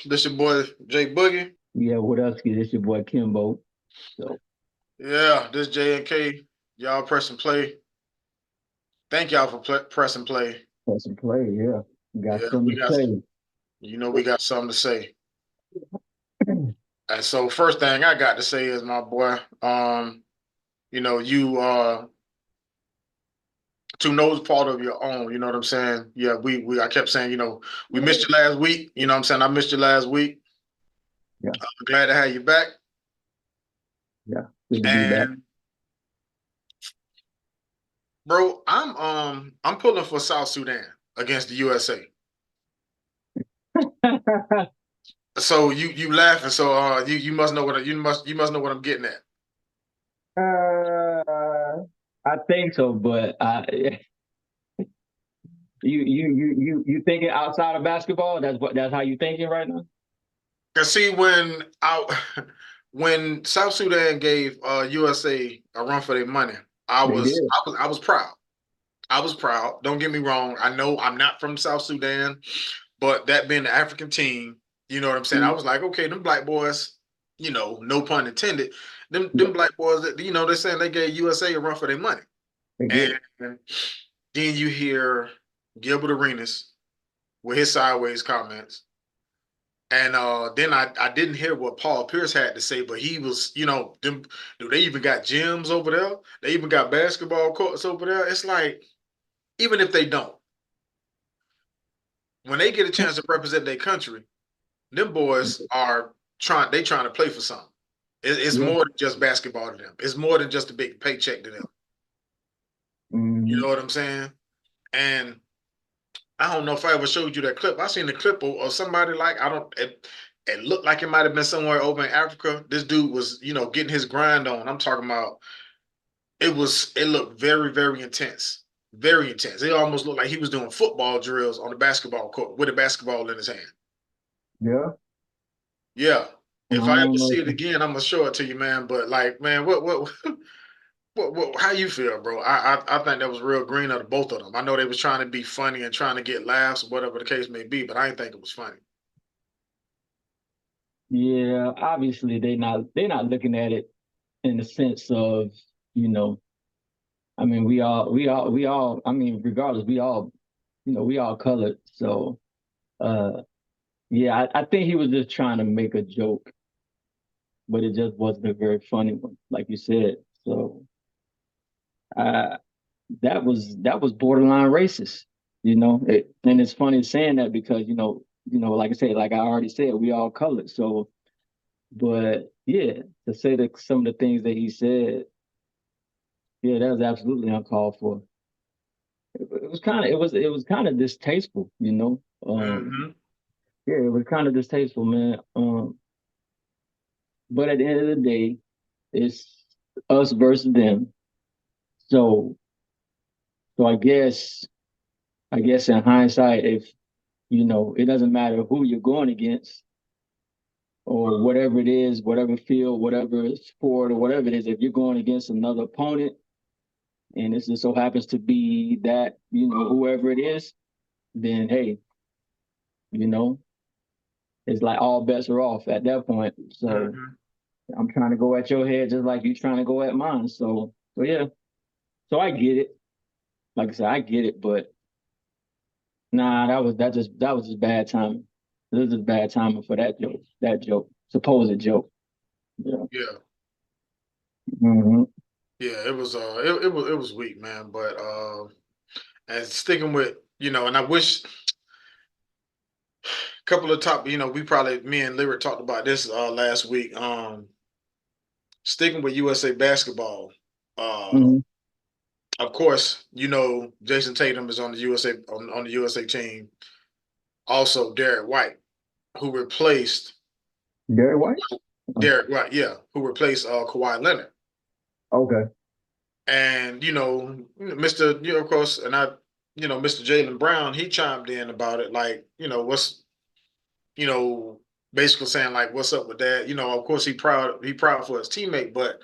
This your boy Jay Boogie. Yeah, what else? This your boy Kimbo. So Yeah, this J and K. Y'all press and play. Thank y'all for press and play. press and play. Yeah, got Yeah, something we to got. say. We got something to say. And so first thing I got to say is my boy. You to no fault of your own. You know what I'm saying? Yeah, we I kept saying, we missed you last week. You know what I'm saying? I missed you last week. Yeah, I'm glad to have you back. yeah, good to be back. And bro, I'm pulling for South Sudan against the USA. So you laughing? So you must know what you must know what I'm getting at. I think so, but you thinking outside of basketball? That's how you thinking right now. Cause see when South Sudan gave USA a run for their money, I They was did. I was I was proud. I was proud. Don't get me wrong. I know I'm not from South Sudan, but that being the African team, you know what I'm saying? I was like, okay, them black boys, no pun intended, them Yeah, black boys that they're saying they gave USA a run for their money. they And did. then you hear Gilbert Arenas with his sideways comments. And then I didn't hear what Paul Pierce had to say, but he was, they even got gyms over there. They even got basketball courts over there. It's like, even if they don't, when they get a chance to represent their country, them boys are trying to play for something. It's Yeah. more than just basketball to them. It's more than just a big paycheck to them. You Hmm. know what I'm saying? And I don't know if I ever showed you that clip. I seen the clip of somebody like I don't. It looked like it might have been somewhere over in Africa. This dude was, getting his grind on. I'm talking about. It looked very, very intense, very intense. It almost looked like he was doing football drills on the basketball court with a basketball in his hand. Yeah. Yeah. I If I ever don't know. see it again, I'm gonna show it to you, man. But like, man, what how you feel, bro? I think that was real green of the both of them. I know they was trying to be funny and trying to get laughs, whatever the case may be, but I didn't think it was funny. Yeah, obviously they're not looking at it in the sense of, you know, I mean, we all, I mean, regardless, we all colored. So, uh, yeah, I think he was just trying to make a joke, but it just wasn't a very funny one, like you said. So, uh, that was borderline racist, and it's funny saying that because like I said, like I already said, we all colored. So, but yeah, to say that some of the things that he said, yeah, that was absolutely uncalled for. It was kind of distasteful, you know. Hmm. Yeah, it was kind of distasteful, man. But at the end of the day, it's us versus them. So so I guess in hindsight, if it doesn't matter who you're going against or whatever it is, whatever field, whatever sport or whatever it is, if you're going against another opponent and it just so happens to be that, whoever it is, then hey, you know, it's like all bets are off at that point. So Hmm. I'm trying to go at your head just like you trying to go at mine. So yeah. So I get it. Like I said, I get it, but nah, that was just bad timing. This is just bad timing for that joke. That joke. Supposed joke. Yeah. Yeah. Hmm. Yeah, it was weak, man. But and sticking with, and I wish a couple of top, we probably me and Lyric talked about this last week. Sticking with USA basketball. Uh Hmm. of course, Jason Tatum is on the USA on the USA team. Also Derek White, who replaced Derek White? Oh, Derek White, yeah, who replaced Kawhi Leonard. okay. And Mr. Of course, and Mr. Jalen Brown, he chimed in about it, like, what's you know, basically saying like, "What's up with that?" Of course, he proud for his teammate, but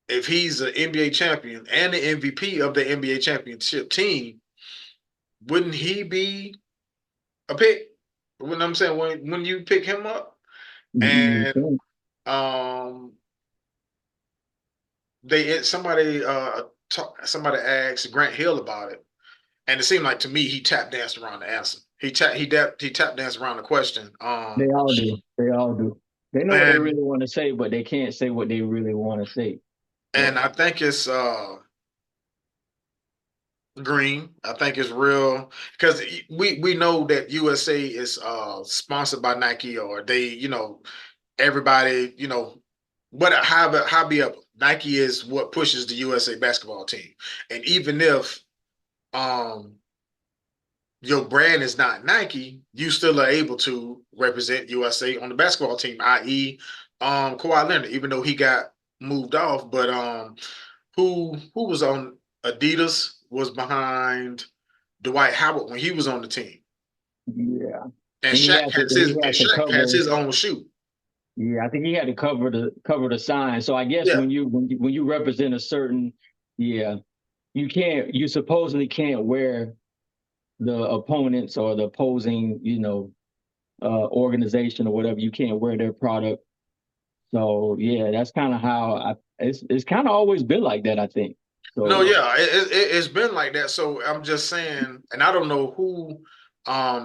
if he's an NBA champion and the MVP of the NBA championship team, wouldn't he be a pick? When I'm saying when you pick him up and Mhm. um they somebody asked Grant Hill about it, and it seemed like to me he tap danced around the answer. He tap danced around the question. They all do. They all do. They know what they And really want to say, but they can't say what they really want to say. and So I think it's Green. I think it's real because we know that USA is sponsored by Nike, or they, everybody, but however, Nike is what pushes the USA basketball team. And even if um your brand is not Nike, you still are able to represent USA on the basketball team, i.e. Kawhi Leonard, even though he got moved off. But who was on Adidas was behind Dwight Howard when he was on the team. yeah, And and Shaq has he had to Shaq has cover. his own shoe. Yeah, I think he had to cover the sign. So I guess Yeah. when you represent a certain, yeah, you supposedly can't wear the opponents or the opposing, organization or whatever. You can't wear their product. So yeah, that's kind of how it's kind of always been like that, I think. No, So yeah, it's been like that. So I'm just saying, and I don't know who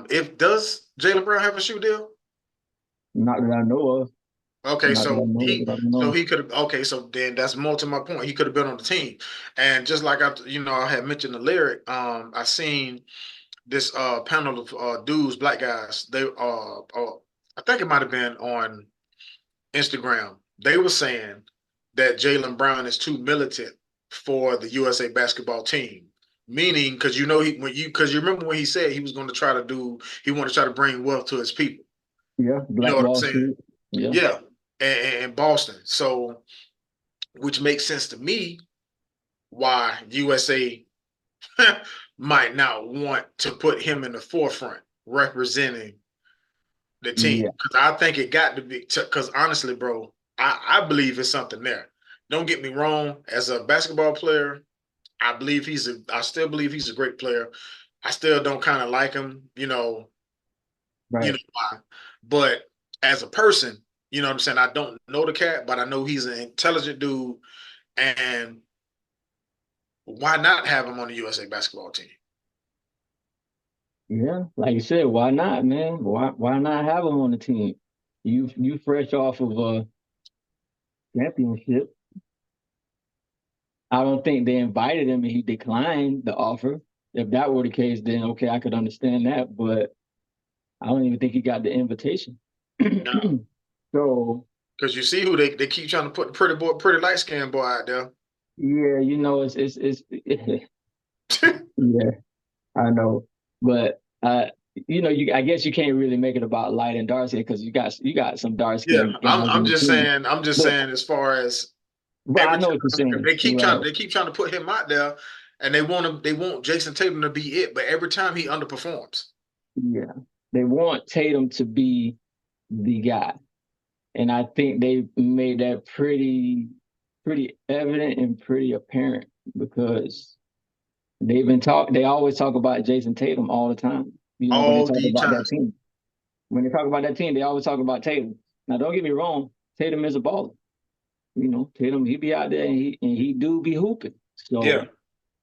if does Jaylen Brown have a shoe deal? not that I know of, Okay, not that I so know of, he but I don't so know. he could have okay, so then that's more to my point. He could have been on the team. And just like I had mentioned the lyric, I seen this panel of dudes, black guys. They I think it might have been on Instagram. They were saying that Jaylen Brown is too militant for the USA basketball team. Meaning, because because you remember when he said he was going to try to he wanted to try to bring wealth to his people. Yeah, You know Black what I'm Wall saying? Street. Yeah, Yeah, and Boston. So, which makes sense to me why USA might not want to put him in the forefront representing the team. yeah, Because I think it got to be, because honestly, bro, I believe it's something there. Don't get me wrong, as a basketball player, I still believe he's a great player. I still don't kind of like him, you right. know why. But as a person, you know what I'm saying? I don't know the cat, but I know he's an intelligent dude. And why not have him on the USA basketball team? Yeah, like you said, why not, man? Why not have him on the team? You fresh off of a championship. I don't think they invited him and he declined the offer. If that were the case, then okay, I could understand that. But I don't even think he got the invitation. No. So Because you see who they keep trying to put the pretty light skinned boy out there. yeah, it's yeah, I know, but you I guess you can't really make it about light and dark skin because you got some dark Yeah, skinned guys I'm on the just team. saying, But as far as I every know what you're time saying. Right. they keep trying to put him out there, and they want Jason Tatum to be it, but every time he underperforms. Yeah. They want Tatum to be the guy. And I think they made that pretty evident and pretty apparent because they always talk about Jason Tatum all the time. When they All talk the about that time. team. When they talk about that team, they always talk about Tatum. Now don't get me wrong, Tatum is a baller. Tatum he be out there and he do be hooping. Yeah. So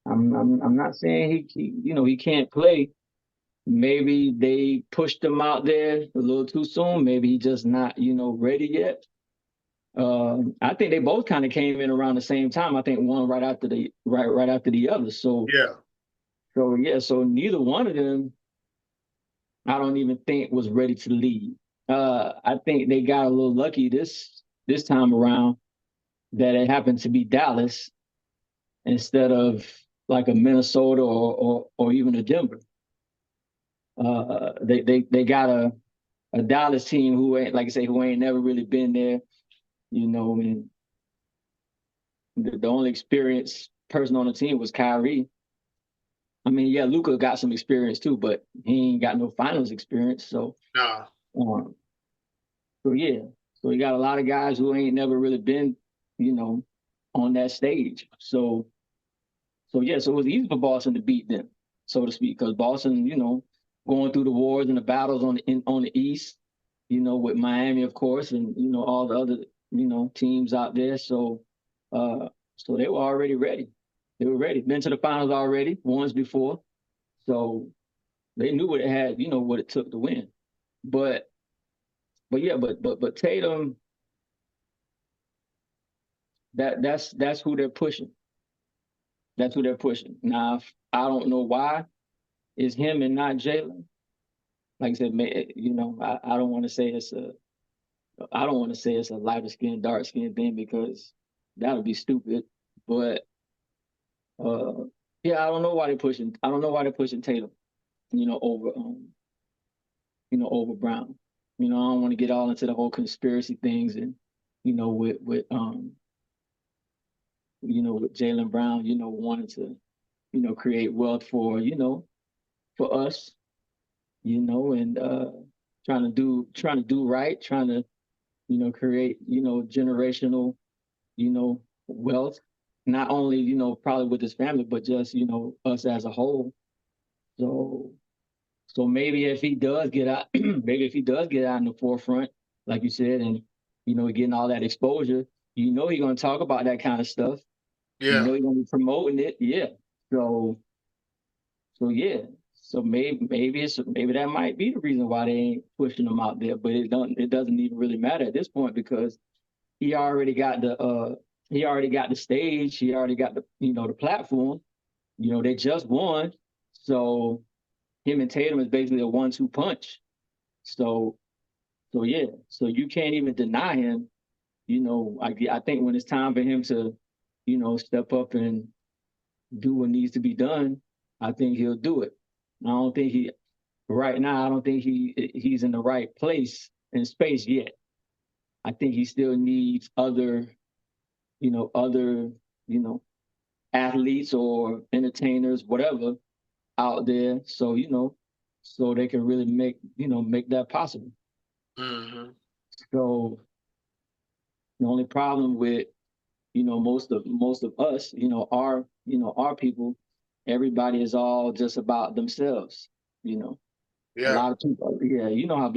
I'm not saying he can't play. Maybe they pushed him out there a little too soon. Maybe he just not ready yet. I think they both kind of came in around the same time. I think one right after the other. Yeah. So yeah, so neither one of them I don't even think was ready to leave. I think they got a little lucky this time around that it happened to be Dallas instead of like a Minnesota or even a Denver. They got a Dallas team who ain't like I say who ain't never really been there. And the only experienced person on the team was Kyrie. I mean, yeah, Luka got some experience too, but he ain't got no finals experience. Nah. Um, so yeah, so you got a lot of guys who ain't never really been, you know, on that stage. So yeah, so it was easy for Boston to beat them, so to speak, because Boston, going through the wars and the battles on the East, with Miami, of course, and all the other teams out there. So so they were already ready. They were ready. Been to the finals already once before, so they knew what it had. What it took to win. But yeah, but Tatum, that's who they're pushing. That's who they're pushing. Now, I don't know why it's him and not Jalen. Like I said, I don't want to say it's a lighter skin, dark skin thing because that would be stupid. But yeah, I don't know why they're pushing. I don't know why they're pushing Tatum, over over Brown. I don't want to get all into the whole conspiracy things and with with Jaylen Brown, wanting to create wealth for us, and trying to do right, trying to create generational wealth, not only probably with his family, but just us as a whole. So maybe if he does get out, maybe if he does get out in the forefront, like you said, and getting all that exposure, he's gonna talk about that kind of stuff. Yeah. He's gonna be promoting it. Yeah. So yeah. So maybe that might be the reason why they ain't pushing him out there, but it doesn't even really matter at this point because he already got the stage, he already got the the platform. They just won. So him and Tatum is basically a 1-2 punch. So yeah. So you can't even deny him. I think when it's time for him to, step up and do what needs to be done, I think he'll do it. I don't think right now, I don't think he's in the right place and space yet. I think he still needs other, other, athletes or entertainers, whatever, out there. So, so they can really make that possible. Mm-hmm. So the only problem with, most of us, our people, everybody is all just about themselves, A Yeah. lot of people, yeah, how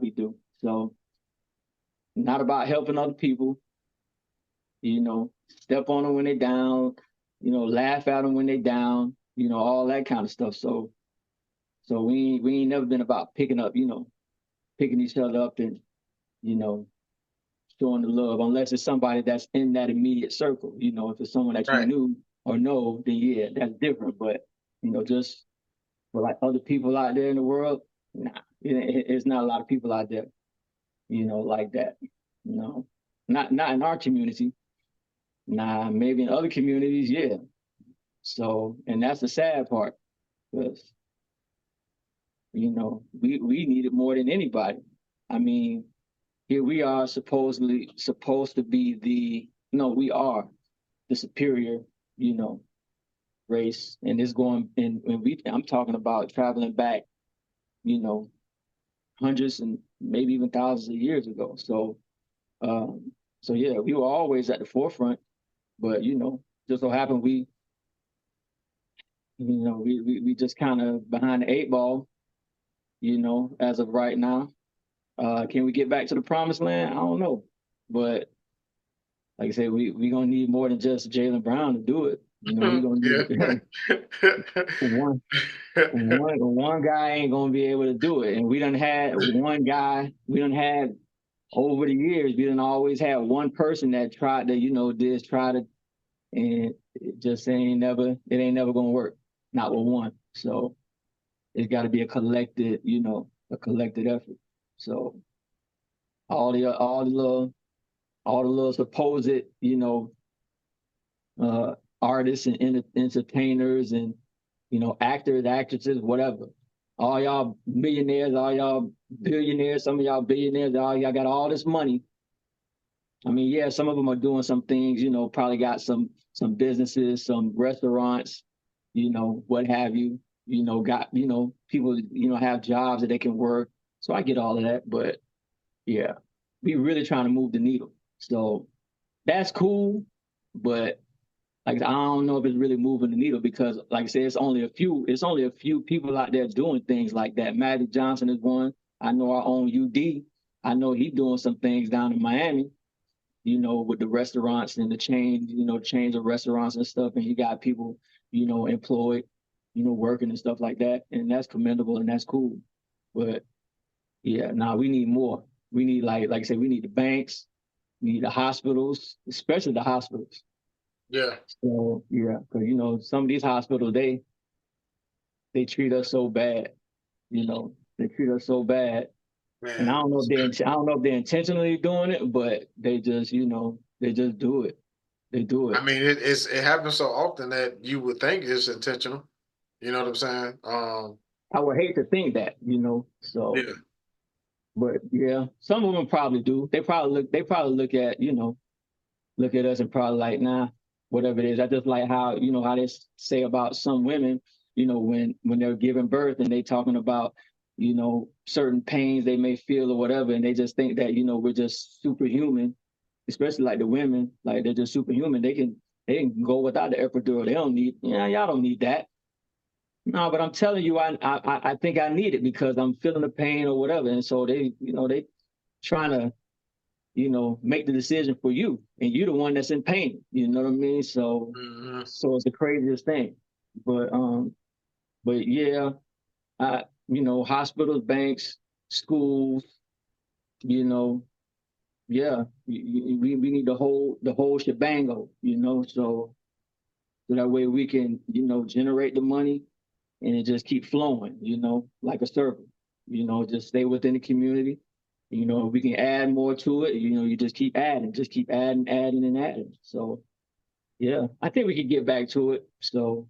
we do. So not about helping other people, step on them when they're down, laugh at them when they're down, all that kind of stuff. So we ain't never been about picking each other up and, showing the love, unless it's somebody that's in that immediate circle. If it's someone that you Right. knew or know, then yeah, that's different. But just for like other people out there in the world, nah, it's not a lot of people out there, like that. Not in our community. Nah, maybe in other communities, yeah. So, and that's the sad part, because we need it more than anybody. I mean, here we are supposed to be we are the superior, race. And it's going and I'm talking about traveling back, you know, hundreds and maybe even thousands of years ago. Um, so yeah, we were always at the forefront, but just so happened we just kind of behind the eight ball, as of right now. Can we get back to the promised land? I don't know. But like I said, we gonna need more than just Jaylen Brown to do it. We gonna need one one guy ain't gonna be able to do it. And we done had one guy, over the years, we done always had one person that tried to, and it just ain't never gonna work. Not with one. So it's gotta be a collected effort. So all the little supposed, artists and entertainers and actors, actresses, whatever. All y'all millionaires, all y'all billionaires, some of y'all billionaires, all y'all got all this money. I mean, yeah, some of them are doing some things, probably got some businesses, some restaurants, what have you. Got people, have jobs that they can work. So I get all of that, but yeah, we really trying to move the needle. So that's cool, but like I don't know if it's really moving the needle because, like I said, it's only a few people out there doing things like that. Magic Johnson is one. I know our own UD. I know he's doing some things down in Miami, with the restaurants and the chains of restaurants and stuff. And he got people, employed, working and stuff like that. And that's commendable and that's cool. But yeah, now we need more. We need like I said, we need the banks, we need the hospitals, especially the hospitals. Yeah, So yeah, because some of these hospitals they treat us so bad. They treat us so bad, and I man. don't know if I don't know if they're intentionally doing it, but they just do it. They do I it. mean, it happens so often that you would think it's intentional. You know what I'm saying? I would hate to think that. So, Yeah, but yeah, some of them probably do. They probably look at look at us and probably like, nah, whatever it is. I just like how they say about some women, when they're giving birth and they talking about, certain pains they may feel or whatever, and they just think that, we're just superhuman, especially like the women, like they're just superhuman. They can go without the epidural. They don't need, y'all don't need that. No, but I'm telling you, I think I need it because I'm feeling the pain or whatever. And so they trying to make the decision for you, and you're the one that's in pain. You know what I mean? So, hmm so it's the craziest thing. But but yeah, hospitals, banks, schools, you know, yeah, we need the whole shebango. So that way we can generate the money and it just keep flowing. Like a circle. Just stay within the community. We can add more to it. You just keep adding, adding, and adding. So yeah, I think we can get back to it. So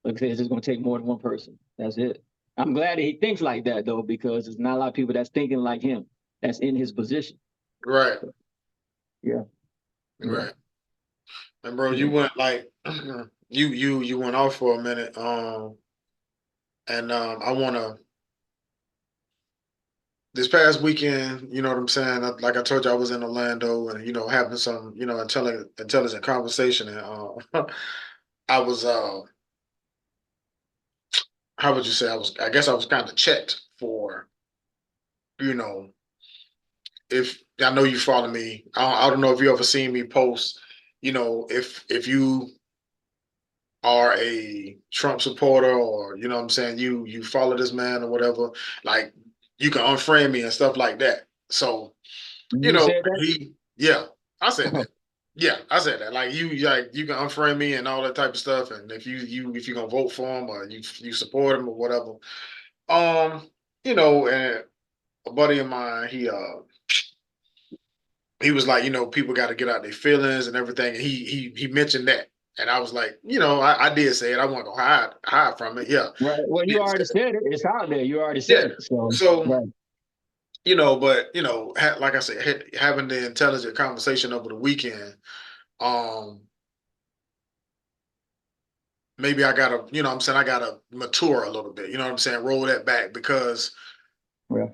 like I said, it's just gonna take more than one person. That's it. I'm glad that he thinks like that though, because there's not a lot of people that's thinking like him, that's in his position. right, Yeah, yeah, right. And bro, you yeah. went like you went off for a minute. And I wanna this past weekend, you know what I'm saying? Like I told you, I was in Orlando and having some, intelligent conversation. And I was how would you say I guess I was kind of checked for, you know, if I know you follow me. I don't know if you ever seen me post, if you are a Trump supporter or you know what I'm saying, you follow this man or whatever, like you can unfriend me and stuff like that. So, You said that? yeah, I said that. Yeah, I said that. Like you can unfriend me and all that type of stuff. And if you're gonna vote for him or you support him or whatever. Um, and a buddy of mine, he was like, people got to get out their feelings and everything. And he mentioned that. And I was like, I did say it. I wasn't gonna hide from it. Yeah. Right. Well, I you did say already it. said it. It's out there. You already Yeah. said it. So So, right. but like I said, having the intelligent conversation over the weekend, um, maybe I gotta, I'm saying, I gotta mature a little bit. You know what I'm saying? Roll that back because Yeah.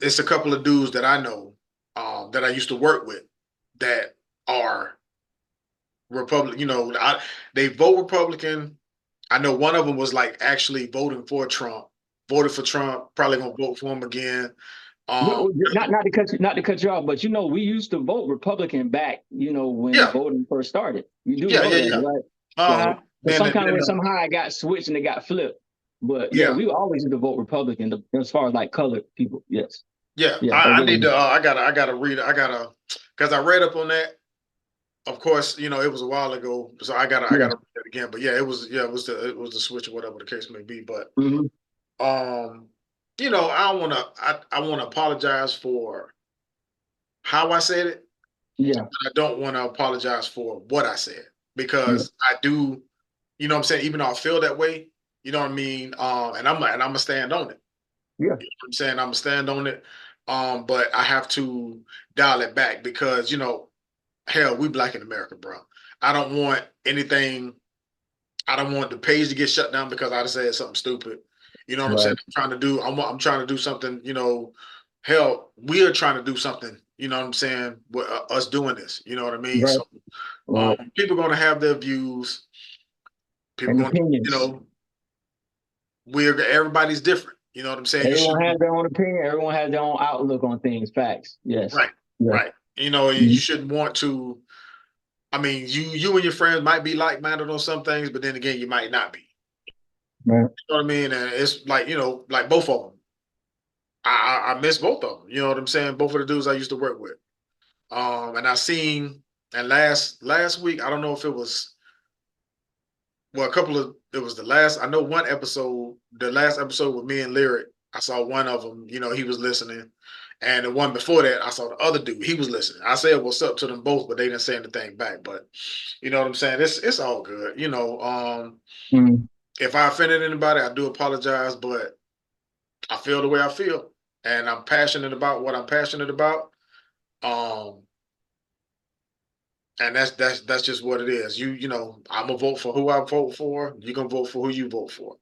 it's a couple of dudes that I know, that I used to work with that are Republican. They vote Republican. I know one of them was like actually voting for Trump, voted for Trump, probably gonna vote for him again. Um, Not to cut you off, but we used to vote Republican back, when yeah, voting first started. You do yeah, know yeah, that, yeah. right? Uh-huh. So, but Then, some then, way, somehow it got switched and it got flipped. But yeah, yeah, we always used to vote Republican as far as like colored people. Yes. yeah. Yeah. I need Originally. to. I gotta read. Because I read up on that. Of course, it was a while ago, so I Yeah. gotta read it again. But yeah, it was the switch or whatever the case may be. But Hmm. um, I wanna apologize for how I said it. Yeah. I don't want to apologize for what I said Yeah. because I do, what I'm saying, even though I feel that way, you know what I mean? And I'm gonna stand on it. Yeah. You know what I'm saying? I'm gonna stand on it. But I have to dial it back because, hell, we black in America, bro. I don't want anything, I don't want the page to get shut down because I just said something stupid. You know what I'm saying? Right. I'm trying to do something, hell, we are trying to do something, You know what I'm saying? With us doing this, you know what I mean? Right. So Right. people going to have their views. People And going to, opinions. everybody's different. You know what I'm saying? You Everyone shouldn't has be their own opinion. Everyone has their own outlook on things. Facts. Yes. right, Yes. right. You know, you Mhm. shouldn't want to. I mean, you and your friends might be like minded on some things, but then again, you might not be. Right. You know what I mean? And it's like like both of them. I miss both of them. You know what I'm saying? Both of the dudes I used to work with. And I seen and last week, I don't know if it was well, it was the last. I know one episode, the last episode with me and Lyric. I saw one of them. He was listening, and the one before that, I saw the other dude. He was listening. I said what's up to them both, but they didn't say anything back. But you know what I'm saying? It's all good. Mm. If I offended anybody, I do apologize, but I feel the way I feel, and I'm passionate about what I'm passionate about. Um, and that's just what it is. I'm gonna vote for who I vote for. You're gonna vote for who you vote for.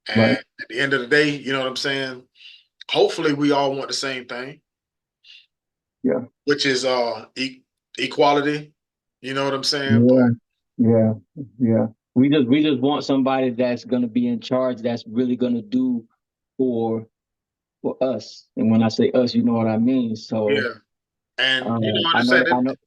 Right. And at the end of the day, you know what I'm saying? Hopefully we all want the same thing, Yeah. which is equality. You know what I'm saying? But Yeah. Yeah. Yeah. We just want somebody that's gonna be in charge. That's really gonna do for for us. And when I say us, you know what I mean. So yeah. And I to know say that that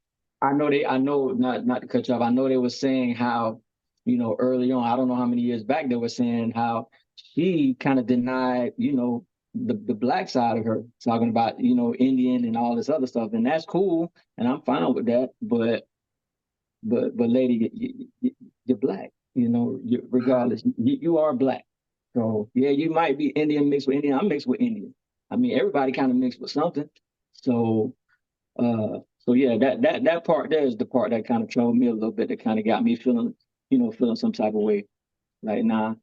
I know not to cut you off. I know they were saying how, early on, I don't know how many years back they were saying how she kind of denied, the black side of her, talking about, Indian and all this other stuff. And that's cool. And I'm fine with that. But lady, you're black, mhm. regardless, you are black. So yeah, you might be Indian mixed with Indian. I'm mixed with Indian. I mean, everybody kind of mixed with something. So so yeah, that part there is the part that kind of troubled me a little bit. That kind of got me feeling some type of way. Like, nah.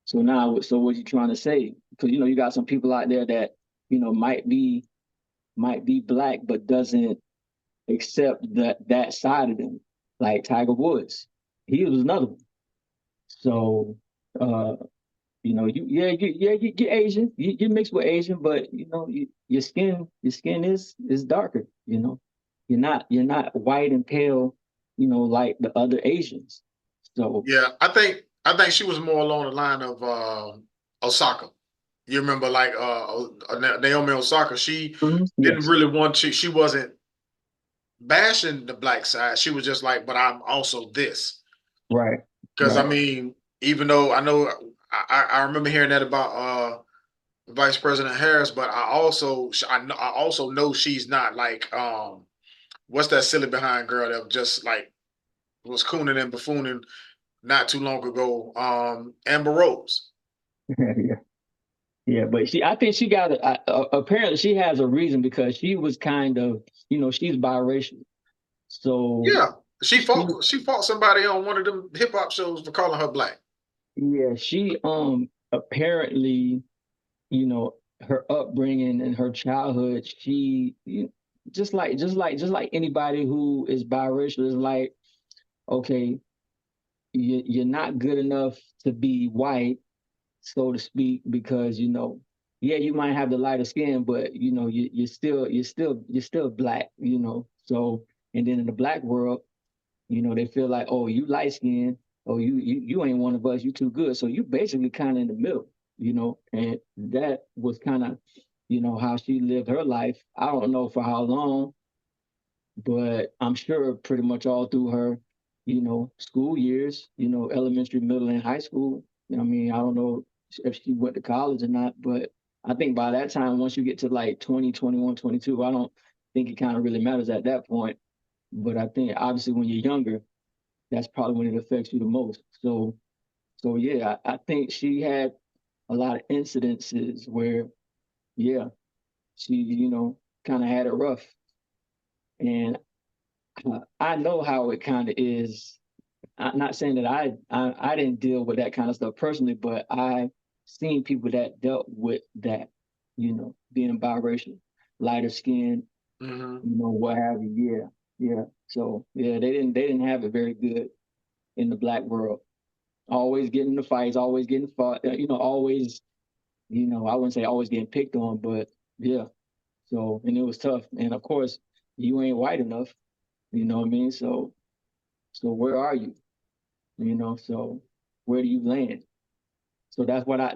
So now, so what you trying to say? Because you got some people out there that might be black, but doesn't accept that side of them. Like Tiger Woods, he was another one. So uh, you're Asian, you mixed with Asian, but your skin is darker. You're not white and pale, like the other Asians. So Yeah, I think she was more along the line of Osaka. You remember like Naomi Osaka, she didn't yes, really want to, she wasn't bashing the black side. She was just like, but I'm also this. right, Because I right. mean, even though I know I remember hearing that about Vice President Harris, but I also know she's not like what's that silly behind girl that just like was cooning and buffooning not too long ago, Amber Rose. Yeah, yeah. But I think she got apparently she has a reason because she was kind of, she's biracial. So Yeah, she she fought somebody on one of them hip hop shows for calling her black. Yeah, she apparently, her upbringing and her childhood, just like anybody who is biracial is like, okay, you're not good enough to be white, so to speak, because yeah, you might have the lighter skin, but you're still black, So, and then in the black world, they feel like, oh, you light skinned, oh, you ain't one of us, you too good. So you basically kind of in the middle, and that was kind of, how she lived her life. I don't know for how long, but I'm sure pretty much all through her, school years, elementary, middle, and high school. I mean, I don't know if she went to college or not, but I think by that time, once you get to like 20, 21, 22, I don't think it kind of really matters at that point. But I think obviously when you're younger, that's probably when it affects you the most. So yeah, I think she had a lot of incidences where, yeah, she, kind of had it rough. And I know how it kind of is. I'm not saying that I didn't deal with that kind of stuff personally, but I seen people that dealt with that, being biracial, lighter skin, Hmm. what have you. Yeah, yeah. So yeah, they didn't have it very good in the black world. Always getting in the fights, always getting fought, always, I wouldn't say always getting picked on, but yeah. So, and it was tough. And of course, you ain't white enough. You know what I mean? So where are you? You know, so where do you land? So that's what I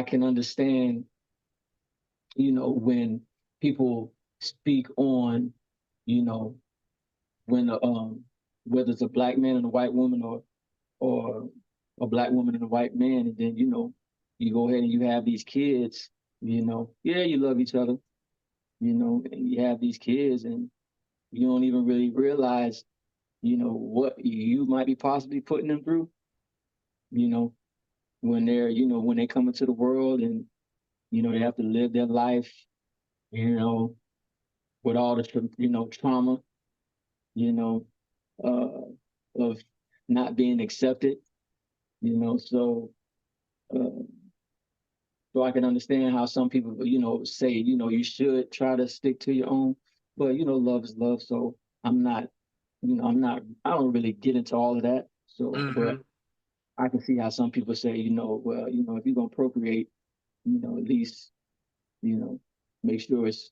can understand, you know, when people speak on, you know, when whether it's a black man and a white woman, or a black woman and a white man, and then, you know, you go ahead and you have these kids, you know, yeah, you love each other, you know, and you have these kids, and you don't even really realize, you know, what you might be possibly putting them through, you know, when they're, you know, when they come into the world, and, you know, they have to live their life, you know, with all the, you know, trauma, you know, of not being accepted, you know, uh, so I can understand how some people, you know, say, you know, you should try to stick to your own, but, you know, love is love. So I'm not, you know, I don't really get into all of that. So, but Hmm. I can see how some people say, you know, well, you know, if you're gonna procreate, you know, at least, you know, make sure it's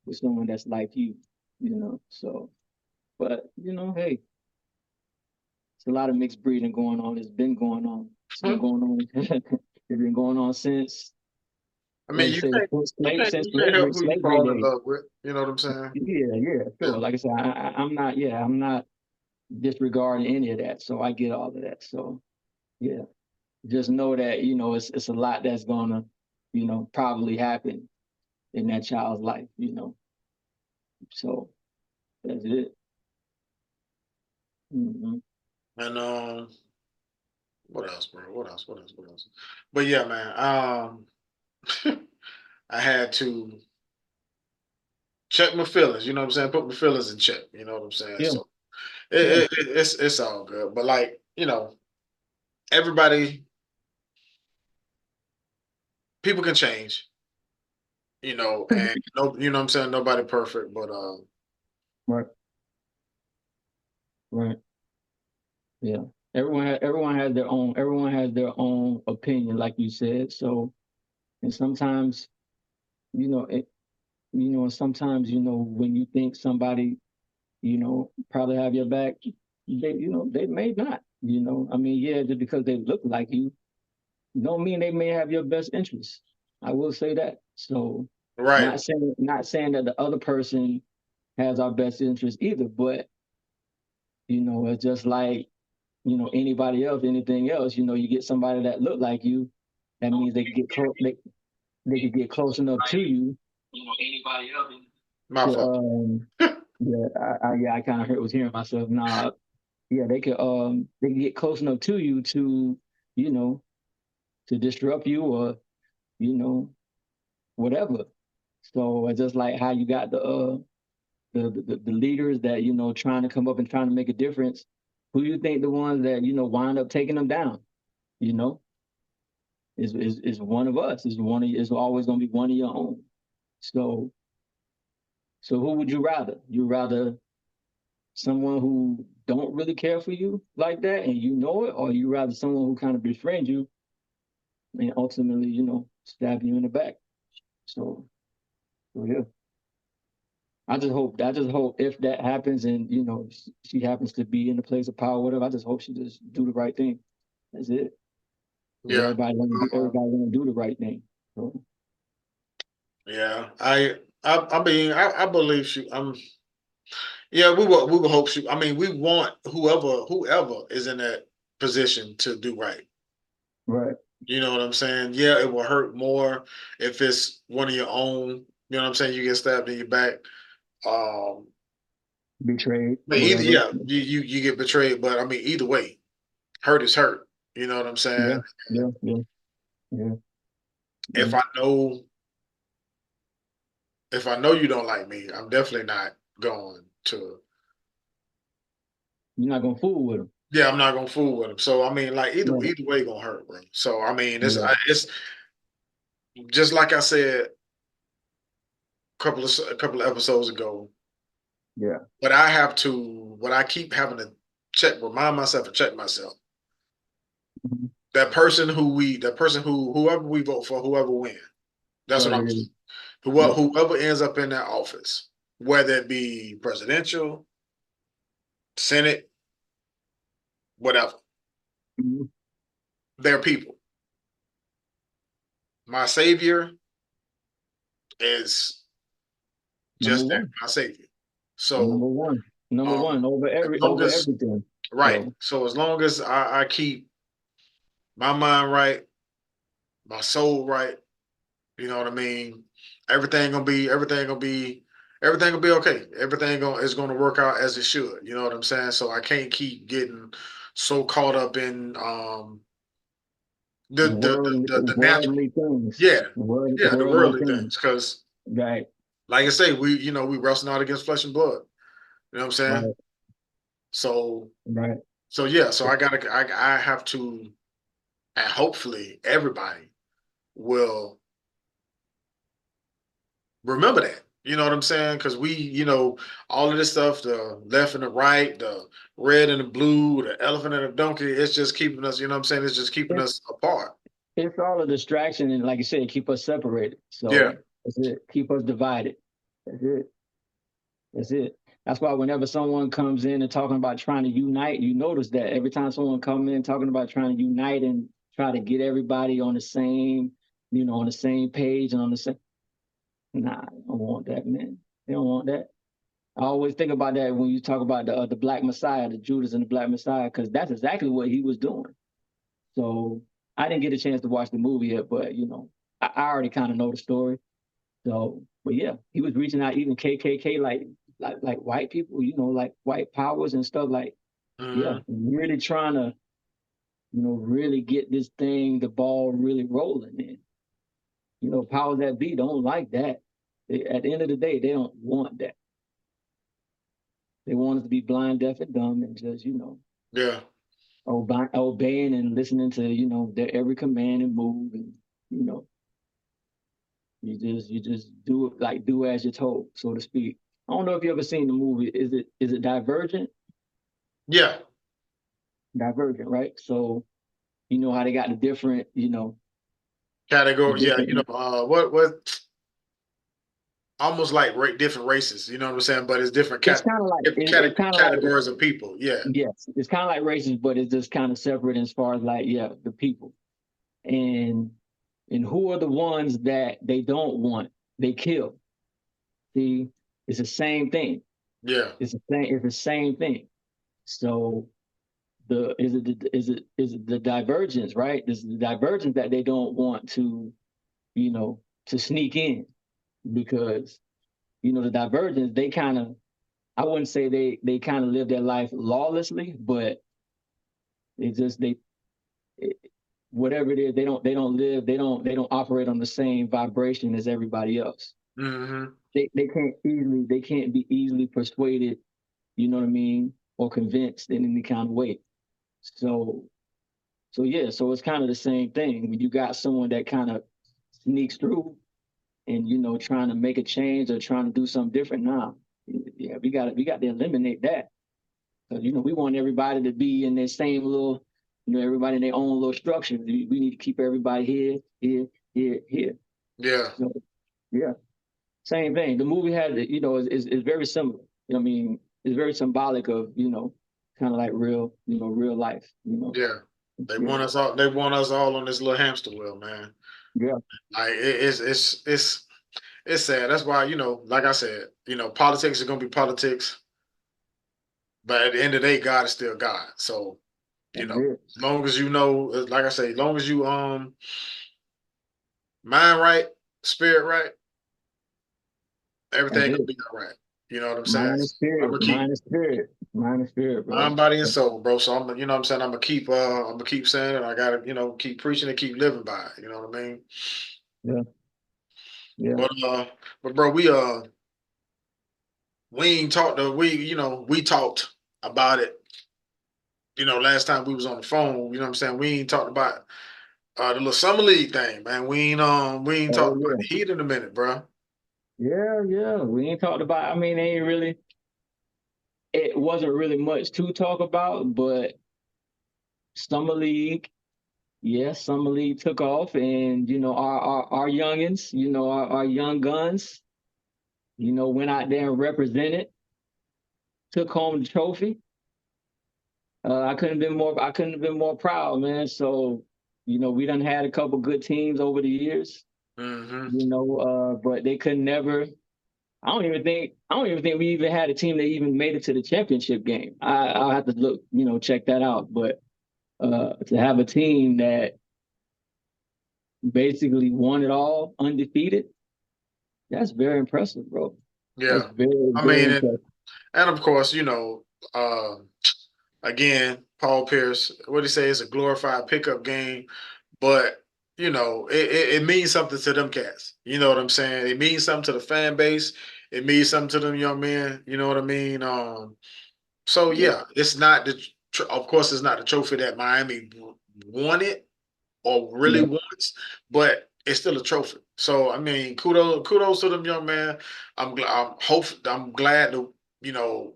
with someone that's like you know. So, but you know, hey, it's a lot of mixed breeding going on. It's been going on. It's been going on. It's been going on since, I like mean, I said, since you can't help who you slavery fall in days. love with. You know what I'm saying? Yeah, yeah, Yeah. sure. Like I said, I'm not. Yeah, I'm not disregarding any of that. So I get all of that. So yeah, just know that, you know, it's a lot that's gonna, you know, probably happen in that child's life. You know, so that's it. Hmm. And what else, bro? What else? What else? What else? But yeah, man. I had to check my feelings. You know what I'm saying? Put my feelings in check. You know what I'm saying? Yeah, So yeah. it's all good. But like, you know, everybody, people can change. You know, and no, you know what I'm saying? Nobody perfect, but Right, right. Yeah. Everyone has their own opinion, like you said. So, and sometimes, you know, and sometimes, you know, when you think somebody, you know, probably have your back, you know, they may not, you know. I mean, yeah, just because they look like you, don't mean they may have your best interests. I will say that. So, right, not saying that the other person has our best interest either, but, you know, it's just like, you know, anybody else, anything else, you know, you get somebody that look like you, that means they could get close enough to you, you know, anybody else my to fault. yeah, I kind of was hearing myself. Nah, yeah, they can get close enough to you to, you know, to disrupt you, or, you know, whatever. So it's just like how you got the leaders that, you know, trying to come up and trying to make a difference. Who you think the ones that, you know, wind up taking them down? You know, is one of us. Is always going to be one of your own. So who would you rather? You rather someone who don't really care for you like that, and you know it, or you rather someone who kind of befriends you and ultimately, you know, stab you in the back? So, so yeah. I just hope if that happens, and, you know, she happens to be in the place of power, whatever, I just hope she just do the right thing. That's it. Because Yeah. everybody want to do the right thing. So, Yeah. I mean, I believe she. Yeah, we will hope she. I mean, we want whoever is in that position to do right. right. You know what I'm saying? Yeah, it will hurt more if it's one of your own. You know what I'm saying? You get stabbed in your back. Um, Betrayed, but either whatever. yeah, you get betrayed. But I mean, either way, hurt is hurt. You know what I'm Yeah, saying? yeah, yeah, yeah, If yeah. I know if I know you don't like me, I'm definitely not going to. You're not gonna fool with them. Yeah, I'm not gonna fool with him. So I mean, like Right. either way, gonna hurt, bro. So I mean, Yeah. it's just like I said a couple of episodes ago. Yeah. But I have to, what I keep having to remind myself and check myself. Mhm. That person who whoever we vote for, whoever win. That's what Whatever I'm. it is. Yeah. Whoever ends up in that office, whether it be presidential, Senate, whatever, Mhm. they're people. My savior is Number just that, one. my savior. Number So one. Number um, one as long over as everything. right, So so as long as I keep my mind right, my soul right, you know what I mean. Everything gonna be okay. Is gonna work out as it should. You know what I'm saying. So I can't keep getting so caught up in the natural, worldly things. yeah, yeah, the Worldly worldly things. things. Because Right. like I say, we wrestle not against flesh and blood. You know what I'm saying. Right. So Right. yeah, so I have to, and hopefully everybody will remember that. You know what I'm saying? Because all of this stuff, the left and the right, the red and the blue, the elephant and the donkey, it's just keeping us, you know what I'm saying? It's just keeping It's us apart. it's all a distraction, and like you said, keep us separated. Yeah. So that's it. Keep us divided. That's it. That's it. That's why whenever someone comes in and talking about trying to unite, you notice that every time someone comes in talking about trying to unite and try to get everybody on the same, on the same page and on the same. Nah, they don't want that, man. They don't want that. I always think about that when you talk about the Black Messiah, the Judas and the Black Messiah, because that's exactly what he was doing. So I didn't get a chance to watch the movie yet, but I already kind of know the story. So, but yeah, he was reaching out even KKK, like white people, like white powers and stuff. Like, yeah, Hmm. really trying to, really get this thing, the ball really rolling. And powers that be don't like that. At the end of the day, they don't want that. They want us to be blind, deaf, and dumb, and just Yeah. obeying and listening to their every command and move, and you know you just do as you're told, so to speak. I don't know if you ever seen the movie. Is it Divergent? Yeah. Divergent, right? So you know how they got the different, the Category. Yeah. different. What almost like different races, you know what I'm saying? But it's It's kind of like different it's kind of like categories of people. Yeah. yes, it's kind of like races, but it's just kind of separate as far as like the people and who are the ones that they don't want, they kill. See, it's the same thing. Yeah. It's the same thing. So is it the divergence, right? This is the divergence that they don't want to sneak in, because the divergence, they kind of, I wouldn't say they kind of live their life lawlessly, but it just it, whatever it is, they don't operate on the same vibration as everybody else. Hmm. They can't be easily persuaded, you know what I mean, or convinced in any kind of way. So yeah, so it's kind of the same thing. When you got someone that kind of sneaks through and trying to make a change or trying to do something different now, yeah, we got to eliminate that. Because we want everybody to be in their same little, everybody in their own little structure. We need to keep everybody here, here, here, here. Yeah. So yeah, same thing. The movie had, is very similar. You know what I mean? It's very symbolic of, kind of like real, real life. Yeah. They Yeah, want us all. They want us all on this little hamster wheel, man. yeah, Like it's sad. That's why like I said, politics is gonna be politics, but at the end of the day, God is still God. So that's it. as long as like I say, as long as you mind right, spirit right, That's everything gonna it. be all right. You know what I'm saying? Mind and I'm spirit, gonna keep mind and spirit, mind and spirit, bro. mind, body, and soul, bro. So you know what I'm saying. I'm gonna keep saying it. I gotta, keep preaching and keep living by it. You know what I mean? Yeah, yeah. But bro, we ain't talked to we talked about it. Last time we was on the phone. You know what I'm saying? We ain't talked about the little summer league thing, man. We ain't Oh talked about yeah, the Heat in a minute, bro. yeah, yeah. We ain't talked about. I mean, ain't really. It wasn't really much to talk about, but summer league. yes, summer league took off, and our youngins, our young guns, went out there and represented, took home the trophy. I couldn't have been more proud, man. So, we done had a couple good teams over the years, Hmm. but they could never. I don't even think we even had a team that even made it to the championship game. I'll have to look, check that out. But to have a team that basically won it all undefeated, that's very impressive, bro. That's Yeah. very, I very mean, impressive. and of course, uh, again, Paul Pierce, what he say is a glorified pickup game, but it means something to them cats. You know what I'm saying? It means something to the fan base. It means something to them young men. You know what I mean? So Yeah, yeah, it's not of course, it's not the trophy that Miami won it or really yeah, wants, but it's still a trophy. So I mean, kudos to them young man. I'm glad to you know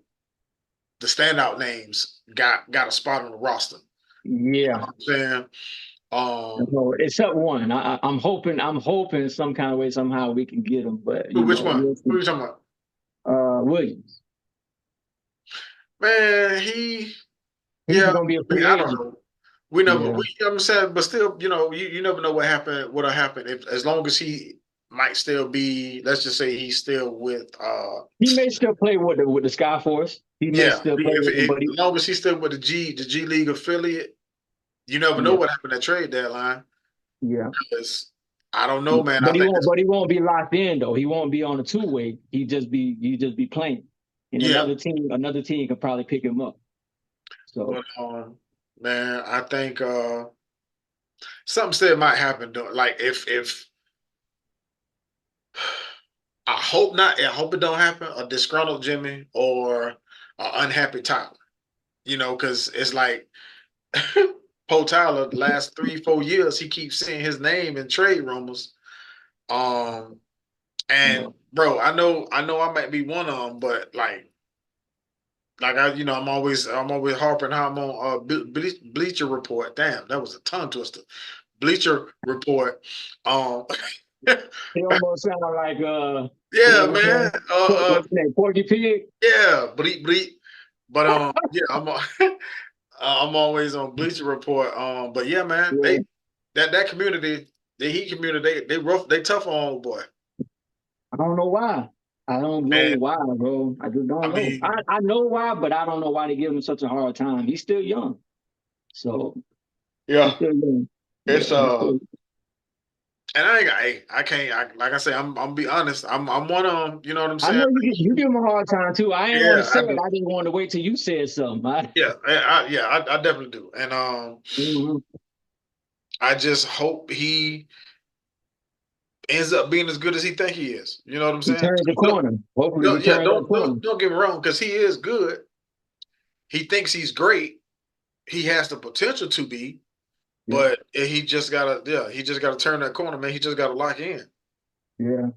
the standout names got a spot on the roster. yeah. I'm saying, No, except one. I'm hoping some kind of way somehow we can get him, but which one? we'll Who see. are you talking about? Williams, Man, he's yeah. gonna be a I mean, free I don't agent. know. We never, Yeah, I'm saying, but still, you never know what'll happen if, as long as he might still be, let's just say he's still with, he may still play with the Sky Force. He may yeah, still play with them, but as long as he's still with the G League affiliate, you never know yeah, what happened at trade deadline. yeah. 'Cause I don't know, man. I But he think won't. it's, But he won't be locked in though. He won't be on a two-way. He just be playing, and yeah, another team could probably pick him up. So but man, I think something still might happen. Though. Like if I hope not. I hope it don't happen. A disgruntled Jimmy or an unhappy Tyler. Because it's like Poe Tyler, the last 3, 4 years, he keeps seeing his name in trade rumors. Um, and no, bro, I know, I might be one of them, but like I'm always harping how I'm on Bleacher Report. Damn, that was a tongue twister. Bleacher Report. Um, he almost sounded like yeah, man. what's his name, Porky Pig. Yeah, bleep bleep. But yeah, I'm always on Bleacher Report. But yeah, man, Yeah, that community, the Heat community, they rough, they tough on old boy. I don't know why. I don't know And why, bro. I just don't I know. mean, I know why, but I don't know why they give him such a hard time. He's still young, so he's yeah, still young. it's Yeah, he's still. and I can't, like I say, I'm be honest, I'm one of them. You know what I'm I saying? know you give him a hard time too. I ain't want to Yeah, say I it. do. I just wanted to wait till you said something. Yeah, I definitely do. And Mhm. I just hope he ends up being as good as he think he is. You know what I'm He saying? turns the corner. Hopefully, he Yeah, turns that corner. don't get me wrong, because he is good. He thinks he's great. He has the potential to be, Yeah, but he just gotta turn that corner, man. He just gotta lock in. yeah.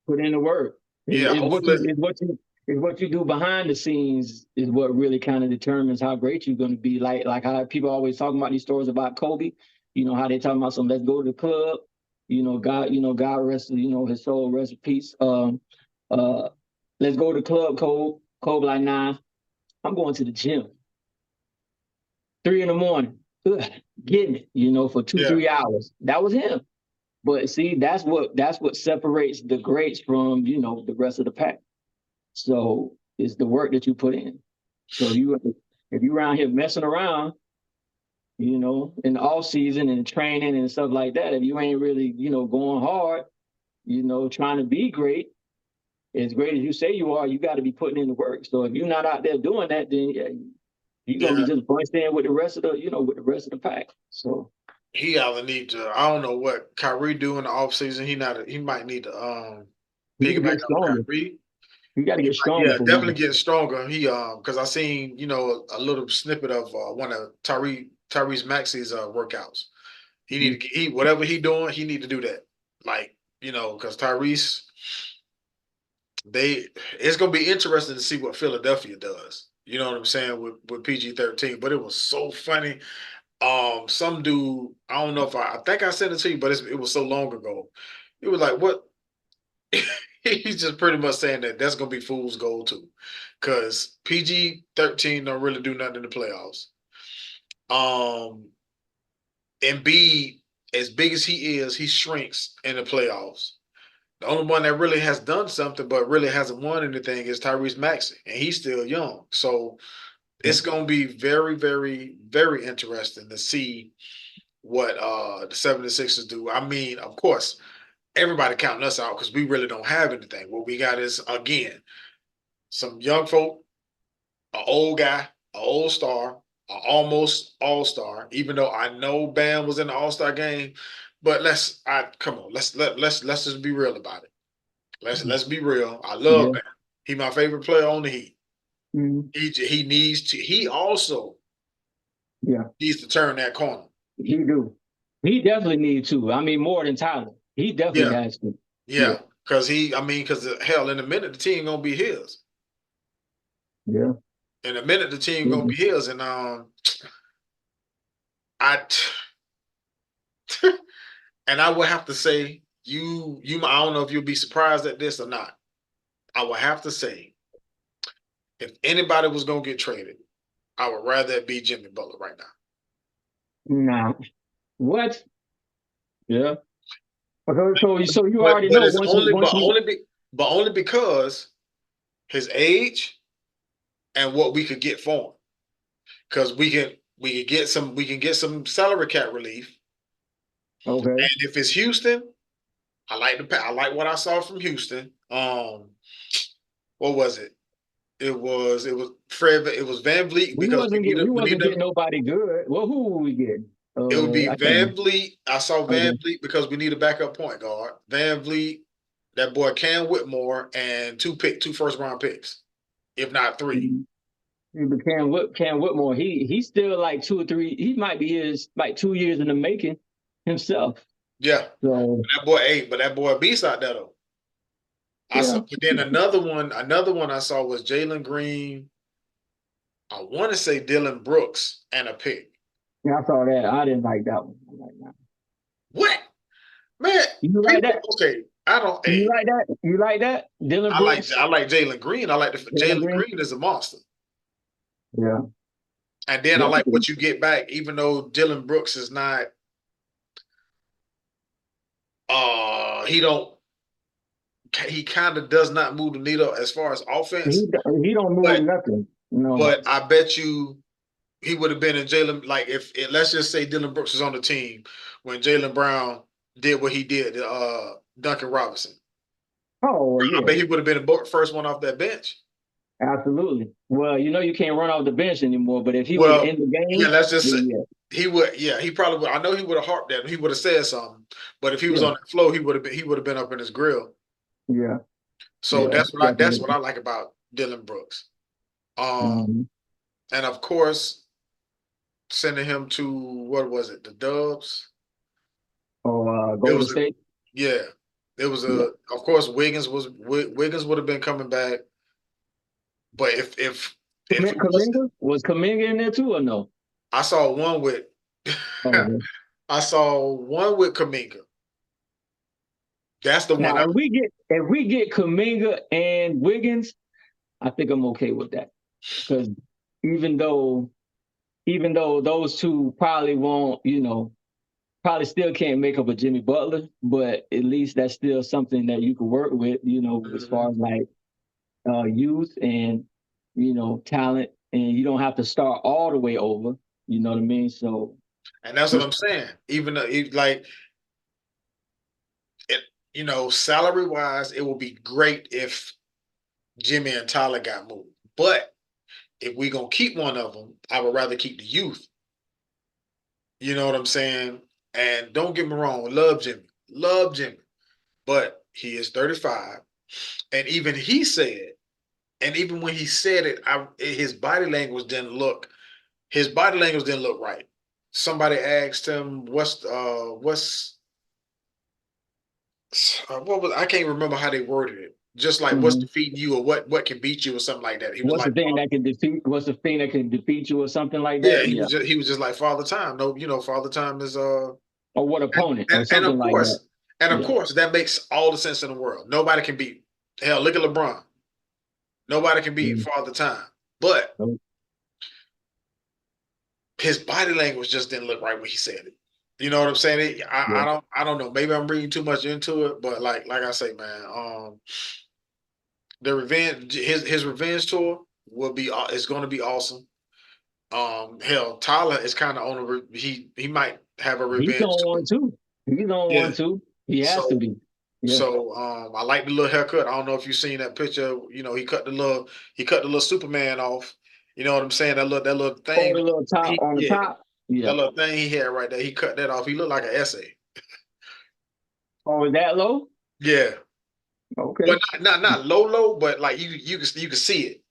Put in the work. Yeah, Is what hopefully. you do behind the scenes is what really kind of determines how great you're going to be. Like how people always talking about these stories about Kobe. How they talking about some let's go to the club. God rest his soul, rest in peace. Uh, let's go to the club, Kobe. Kobe like, nah, I'm going to the gym. 3 in the morning, ugh, getting it. For two, Yeah, 3 hours. That was him. But see, that's what separates the greats from the rest of the pack. So it's the work that you put in. So if you around here messing around, in the off season and training and stuff like that, if you ain't really, going hard, trying to be great, as great as you say you are, you got to be putting in the work. So if you're not out there doing that, then yeah, you're gonna be yeah. just bunched in with the rest of the pack. So He either need to. I don't know what Kyrie do in the offseason. He might need to you need to piggyback get on stronger. Kyrie. You got to get stronger Yeah, for definitely one. getting stronger. He because I seen a little snippet of one of Tyrese Maxey's workouts. He need to he whatever he doing, he need to do that. Like because Tyrese, they it's gonna be interesting to see what Philadelphia does. You know what I'm saying with PG-13. But it was so funny. Some dude, I don't know if I think I sent it to you, but it was so long ago. It was like, what? He's just pretty much saying that that's gonna be fool's gold too, because PG-13 don't really do nothing in the playoffs. Um, Embiid, as big as he is, he shrinks in the playoffs. The only one that really has done something but really hasn't won anything is Tyrese Maxey, and he's still young. So it's going to be very, very, very interesting to see what the 76ers do. I mean, of course, everybody counting us out because we really don't have anything. What we got is, again, some young folk, an old guy, an old star, an almost all-star, even though I know Bam was in the all-star game. But come on, let's just be real about it. Let's be real. I love Yeah. Bam. He my favorite player on the Heat. Mhm. He needs to. He also Yeah. needs to turn that corner. He do. He definitely need to. I mean, more than Tyler. He definitely Yeah, has to. Yeah. yeah. Because I mean, because hell, in a minute the team gonna be his. Yeah. In a minute the team gonna Mhm. be his, and I and I would have to say I don't know if you'll be surprised at this or not. I would have to say if anybody was gonna get traded, I would rather it be Jimmy Butler right now. Nah. What? Yeah. Okay, so you But already know it's once we but only because his age and what we could get for him. Because we can get some salary cap relief. okay. And if it's Houston, I like what I saw from Houston. What was it? It was Fred. It was Van Vliet because We we need wasn't them. getting nobody good. Well, who were we getting? It would be I can't Van remember. Vliet. I saw Van Okay. Vliet because we need a backup point guard. Van Vliet, that boy Cam Whitmore, and two first round picks, if not three. Mhm. But Cam Whitmore, he's still like 2 or 3. He might be his like 2 years in the making himself. Yeah, So but that boy a beast out there though. I saw, yeah, but then another one I saw was Jalen Green. I want to say Dylan Brooks and a pick. yeah, I saw that. I didn't like that one. I'm like, nah. What, man? You like People, that? okay. I don't. You Hey, like that? You like that? Dylan Brooks, I like Jalen Green. I like Dylan Jalen Green. Green is a monster. Yeah, And then I yes, like it is. what you get back, even though Dylan Brooks is not. He don't. He kind of does not move the needle as far as offense. He don't move But nothing. No. but I bet you he would have been in Jalen. Like if let's just say Dylan Brooks was on the team when Jalen Brown did what he did to Duncan Robinson. Oh I yeah, bet he would have been the first one off that bench. absolutely. Well, you can't run off the bench anymore. But if he was Well, in the yeah, game, let's just say then yeah, he would. Yeah, he probably would. I know he would have harped that. He would have said something. But if he was yeah, on the floor, he would have been up in his grill. yeah, So yeah, that's what definitely. I like about Dylan Brooks. Um, Mhm. and of course, sending him to what was it, the Dubs? Or It Golden was a State. yeah. It was Yeah. a of course Wiggins would have been coming back, but if he was Kaminga was Kaminga in there too or no? I saw one with Oh, yeah. I saw one with Kaminga. That's the one Now I if we get Kaminga and Wiggins, I think I'm okay with that because even though even though those two probably won't, probably still can't make up a Jimmy Butler, but at least that's still something that you can work with, as far Mhm. as like youth and talent, and you don't have to start all the way over. You know what I mean? So And that's what it's I'm saying. Even though like it, salary wise, it would be great if Jimmy and Tyler got moved. But if we gonna keep one of them, I would rather keep the youth. You know what I'm saying? And don't get me wrong, love Jimmy, but he is 35, and even he said, and even when he said it, his body language didn't look right. Somebody asked him, "What's what was I can't remember how they worded it, just like what's Mhm. defeating you or what can beat you or something like that. He was What's the like, thing that can defeat? What's the thing that can defeat you or something like yeah, that? Yeah. he was just like Father Time. No, Father Time is Or what opponent or and something like that. of Yeah. course that makes all the sense in the world. Nobody can beat. Hell, look at LeBron. Nobody can beat Mm. Father Time. But Nope. his body language just didn't look right when he said it. You know what I'm saying? Yeah. I don't know. Maybe I'm reading too much into it, but like I say, man, the revenge his revenge tour will be is going to be awesome. Hell, Tyler is kind of on he might have a He's revenge on tour. one too. He's on Yeah. one too. He has to So be. Yeah. I like the little haircut. I don't know if you've seen that picture. You know, he cut the little Superman off. You know what I'm saying? That little Oh, thing. the little top He on the yeah, top. Yeah. that little thing he had right there. He cut that off. He looked like an essay. Oh, is that low? Yeah. Okay. Well, not low, but like you can see it.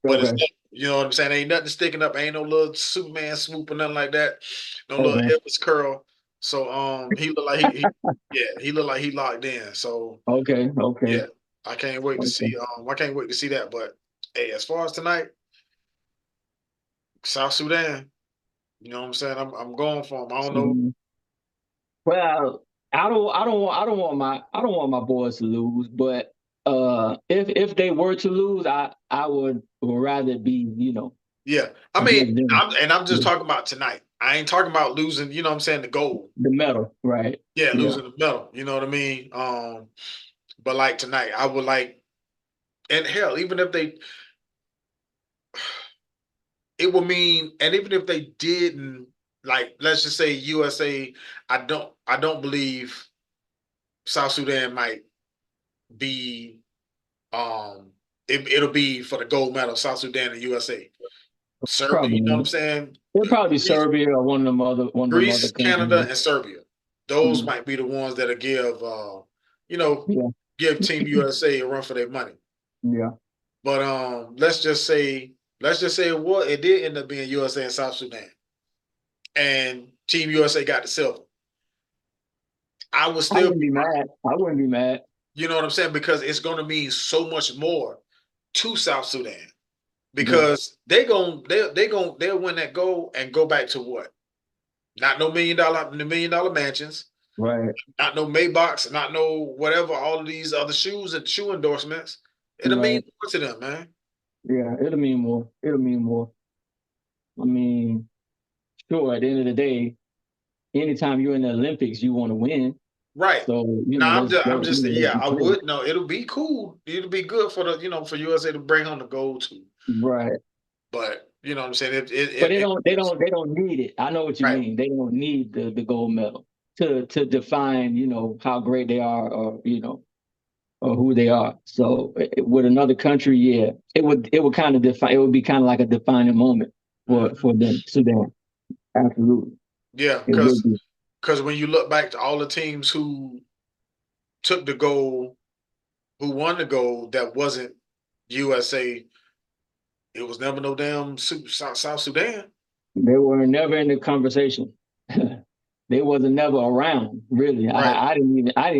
But it's Okay. you know what I'm saying? Ain't nothing sticking up. Ain't no little Superman swoop or nothing like that. No little Okay. Elvis curl. So he looked like he looked like he locked in. So Okay. Okay. yeah, I can't wait to Okay. see I can't wait to see that. But hey, as far as tonight, South Sudan, you know what I'm saying? I'm going for them. I don't know. Mhm. Well, I don't want my boys to lose, but if they were to lose, I would rather be, Yeah. I mean, give them I'm just the, talking about tonight. I ain't talking about losing, you know what I'm saying, the gold. the medal, right? Yeah, Yeah. losing the medal. You know what I mean? But like tonight, I would like and hell, even if they it would mean and even if they didn't like let's just say USA, I don't believe South Sudan might be it'll be for the gold medal, South Sudan and USA. Serbia, you know what I'm Probably. saying? It'll probably be Greece, Serbia or one of them other Canada, countries. and Serbia. Those Mhm. might be the ones that'll give you know, Yeah. give Team USA a run for their money. Yeah. But let's just say it did end up being USA and South Sudan. And Team USA got the silver. I would I still wouldn't be mad. I wouldn't be mad. you know what I'm saying? Because it's gonna mean so much more to South Sudan. Yeah. Because they'll win that goal and go back to what? Not no $1 million mansions, Right. not no Maybachs, not no whatever, all of these other shoes and shoe endorsements. It'll mean Right. more to them, man. Yeah. It'll mean more. It'll mean more. I mean, sure, at the end of the day, anytime you're in the Olympics, you want to win. Right. So, No, I'm just let's yeah, be I clear. would no, it'll be cool. It'll be good for the for USA to bring home the gold too. Right. But you know what I'm saying? But they don't need it. I know what you right. mean. They don't need the gold medal to define, how great they are or who they are. So with another country, yeah, it would kind of define it would be kind of like a defining moment for Mhm. them, Sudan. Absolutely. Yeah, It would be. because when you look back to all the teams who took the gold, who won the gold, that wasn't USA. It was never no damn South Sudan. They were never in the conversation. They wasn't never around, really. Right, I didn't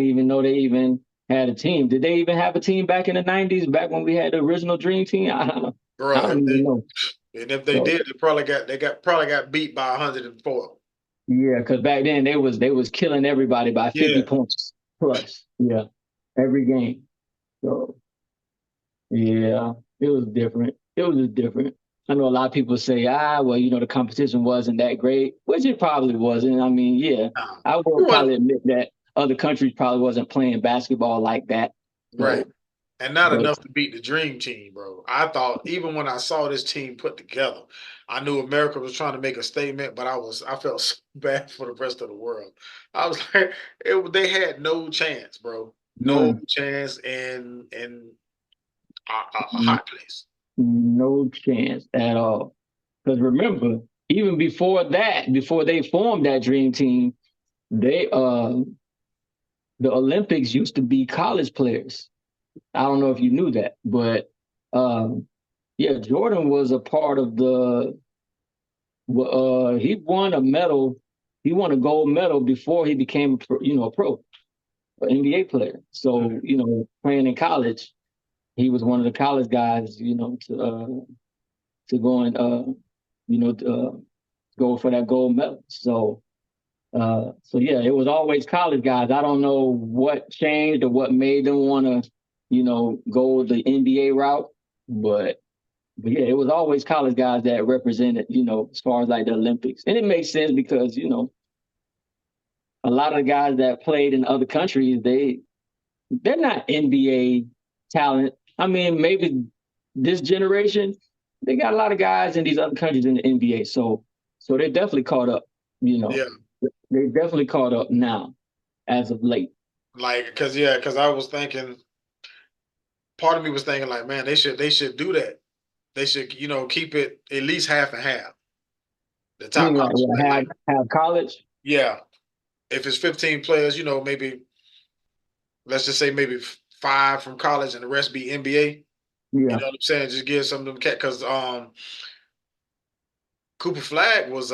even know they even had a team. Did they even have a team back in the 90s, back when we had the original Dream Team? I bro. don't even know. And if they So did, they probably got beat by 104. yeah, because back then they was killing everybody by 50 Yeah, points plus. Yeah, every game. So yeah, it was different. It was just different. I know a lot of people say, well, the competition wasn't that great, which it probably wasn't. I mean, yeah, nah, I will we probably wasn't admit that other countries probably wasn't playing basketball like that. right, So, and not but enough to beat the Dream Team, bro. I thought even when I saw this team put together, I knew America was trying to make a statement, but I felt so bad for the rest of the world. I was like, they had no chance, bro, no none, chance in a hot place. no chance at all. Because remember, even before that, before they formed that dream team, they the Olympics used to be college players. I don't know if you knew that, but um, yeah, Jordan was a part of he won a medal. He won a gold medal before he became a pro, an NBA player. So, playing in college. he was one of the college guys, to go and go for that gold medal. So yeah, it was always college guys. I don't know what changed or what made them want to, go the NBA route, but yeah, it was always college guys that represented, as far as like the Olympics. And it makes sense because, a lot of the guys that played in other countries, they're not NBA talent. I mean, maybe this generation, they got a lot of guys in these other countries in the NBA. So they're definitely caught up, you know. Yeah, They definitely caught up now as of late. like because I was thinking, part of me was thinking like, man, they should do that. They should keep it at least half and half. The I top mean, college, have college. yeah, if it's 15 players, maybe let's just say maybe five from college and the rest be NBA. You Yeah, know what I'm saying? Just give some of them cat because Cooper Flag was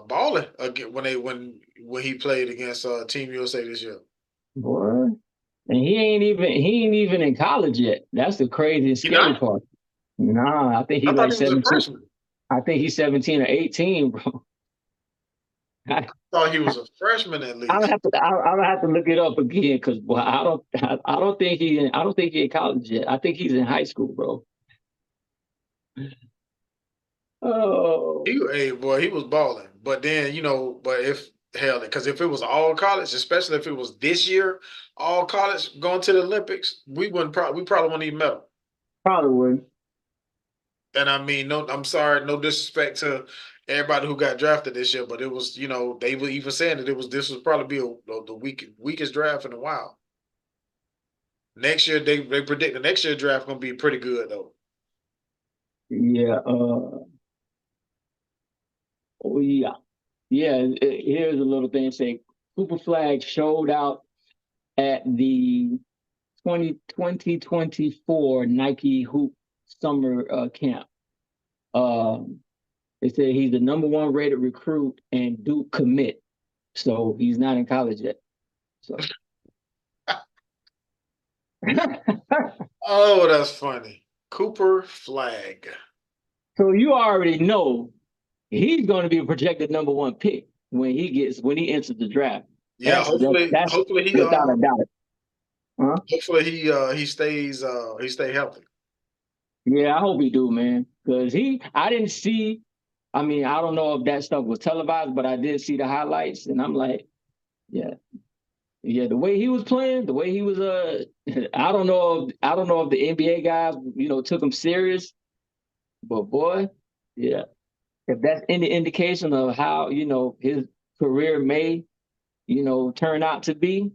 balling again when he played against Team USA this year. boy. And he ain't even in college yet. That's the crazy and You scary not? part. Nah, I think I he's thought like he was a 17. freshman. I think he's 17 or 18, bro. I, Thought he was a freshman at I don't least. have to. I don't have to look it up again because, boy, I don't think I don't think he in college yet. I think he's in high school, bro. Oh, Hey boy, he was balling. But then but if hell, because if it was all college, especially if it was this year, all college going to the Olympics, we probably wouldn't even medal. probably would. And I mean, no, I'm sorry, no disrespect to everybody who got drafted this year, but it was, they were even saying that this was probably be the weakest draft in a while. Next year, they predict the next year draft gonna be pretty good though. Yeah. Oh yeah. Yeah. Here's a little thing saying Cooper Flag showed out at the 2024 Nike Hoop Summer Camp. Um, they said he's the number one rated recruit and Duke commit. So he's not in college yet. So Oh, that's funny. Cooper Flag. so you already know he's going to be a projected number one pick when he enters the draft. Yeah, That's without a doubt. Huh? hopefully he stay healthy. Yeah, I hope he do, man. Because I didn't see. I mean, I don't know if that stuff was televised, but I did see the highlights, and I'm like, yeah, yeah. The way he was playing, the way he was, I don't know if the NBA guys, took him serious, but boy, yeah, if that's any indication of how his career may, turn out to be,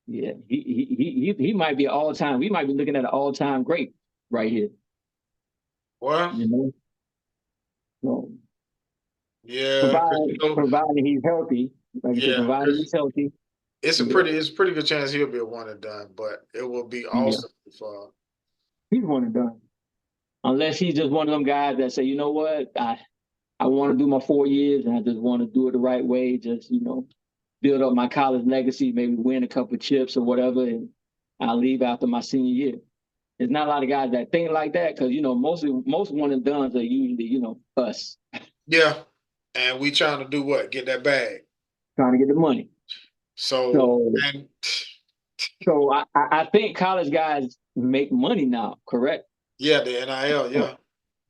yeah, he might be all time. We might be looking at an all time great right here. Well, You know, so yeah, 'cause, providing he's healthy, like I said, yeah, providing because he's healthy, yeah, it's a pretty good chance he'll be a one and done, but it will be yeah, awesome if he's one and done. Unless he's just one of them guys that say, you know what, I want to do my 4 years and I just want to do it the right way, just build up my college legacy, maybe win a couple of chips or whatever, and I'll leave after my senior year. There's not a lot of guys that think like that because most one and dones are usually us yeah. And we trying to do what? Get that bag. trying to get the money. So So and I think college guys make money now, correct? yeah, the NIL, Uh, yeah.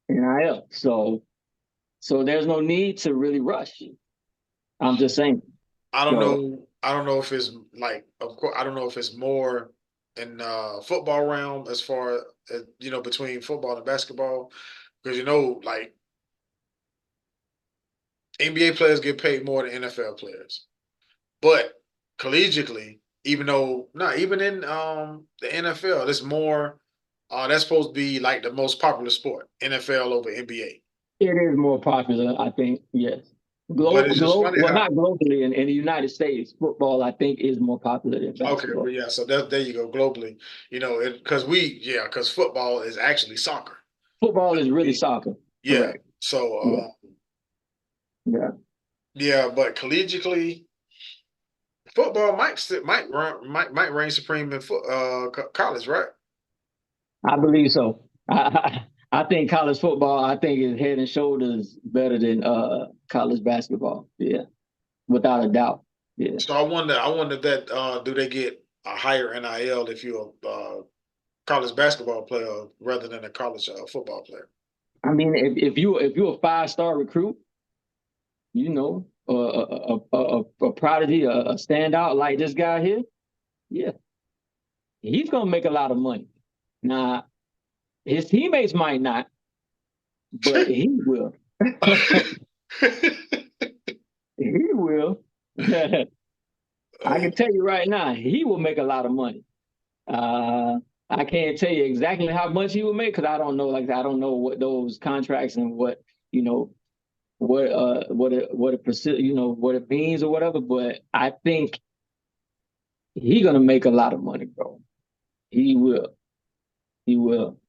NIL. So there's no need to really rush. I'm just saying. I don't So know. I don't know if it's like, of course, I don't know if it's more in football realm as far as between football and basketball, because like NBA players get paid more than NFL players, but collegiately, even though not even in the NFL, it's more. That's supposed to be like the most popular sport, NFL over NBA. it is more popular, I think. Yes. But it's just funny Well, how. not globally. In the United States, football, I think, is more popular than Okay, well, basketball. yeah. So there you go. Globally, because football is actually soccer. Football is really soccer. Yeah. Correct. So Yeah. Yeah. yeah, but collegiately, football might reign supreme in college, right? I believe so. I think college football, I think, is head and shoulders better than college basketball. Yeah, without a doubt. Yeah. So I wonder that do they get a higher NIL if you're a college basketball player rather than a college football player? I mean, if you're a 5-star recruit, you know, a prodigy, a standout like this guy here, yeah, he's gonna make a lot of money. Now, his teammates might not, but he will. He will. I can tell you right now, he will make a lot of money. Uh, I can't tell you exactly how much he will make because I don't know. Like I don't know what those contracts and what you know what it what it means or whatever. But I think he gonna make a lot of money, bro. He will. He will.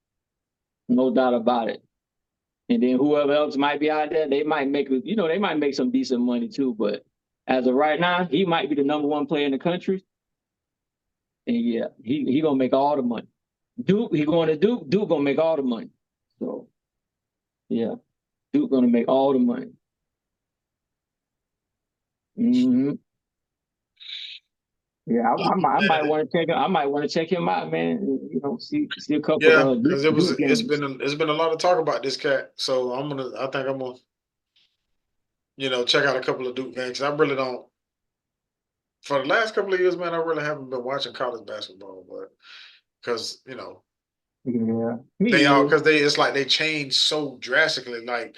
No doubt about it. And then whoever else might be out there, they might make they might make some decent money too. But as of right now, he might be the number one player in the country. And yeah, he gonna make all the money. Duke, he going to Duke. Duke gonna make all the money. So yeah, Duke gonna make all the money. Hmm. Yeah, I might want to check him. I might want to check him out, man. See a couple Yeah, because Duke games. it's been a lot of talk about this cat. So I think I'm gonna check out a couple of Duke games. I really don't. For the last couple of years, man, I really haven't been watching college basketball, but because Yeah, me either. it's like they changed so drastically. Like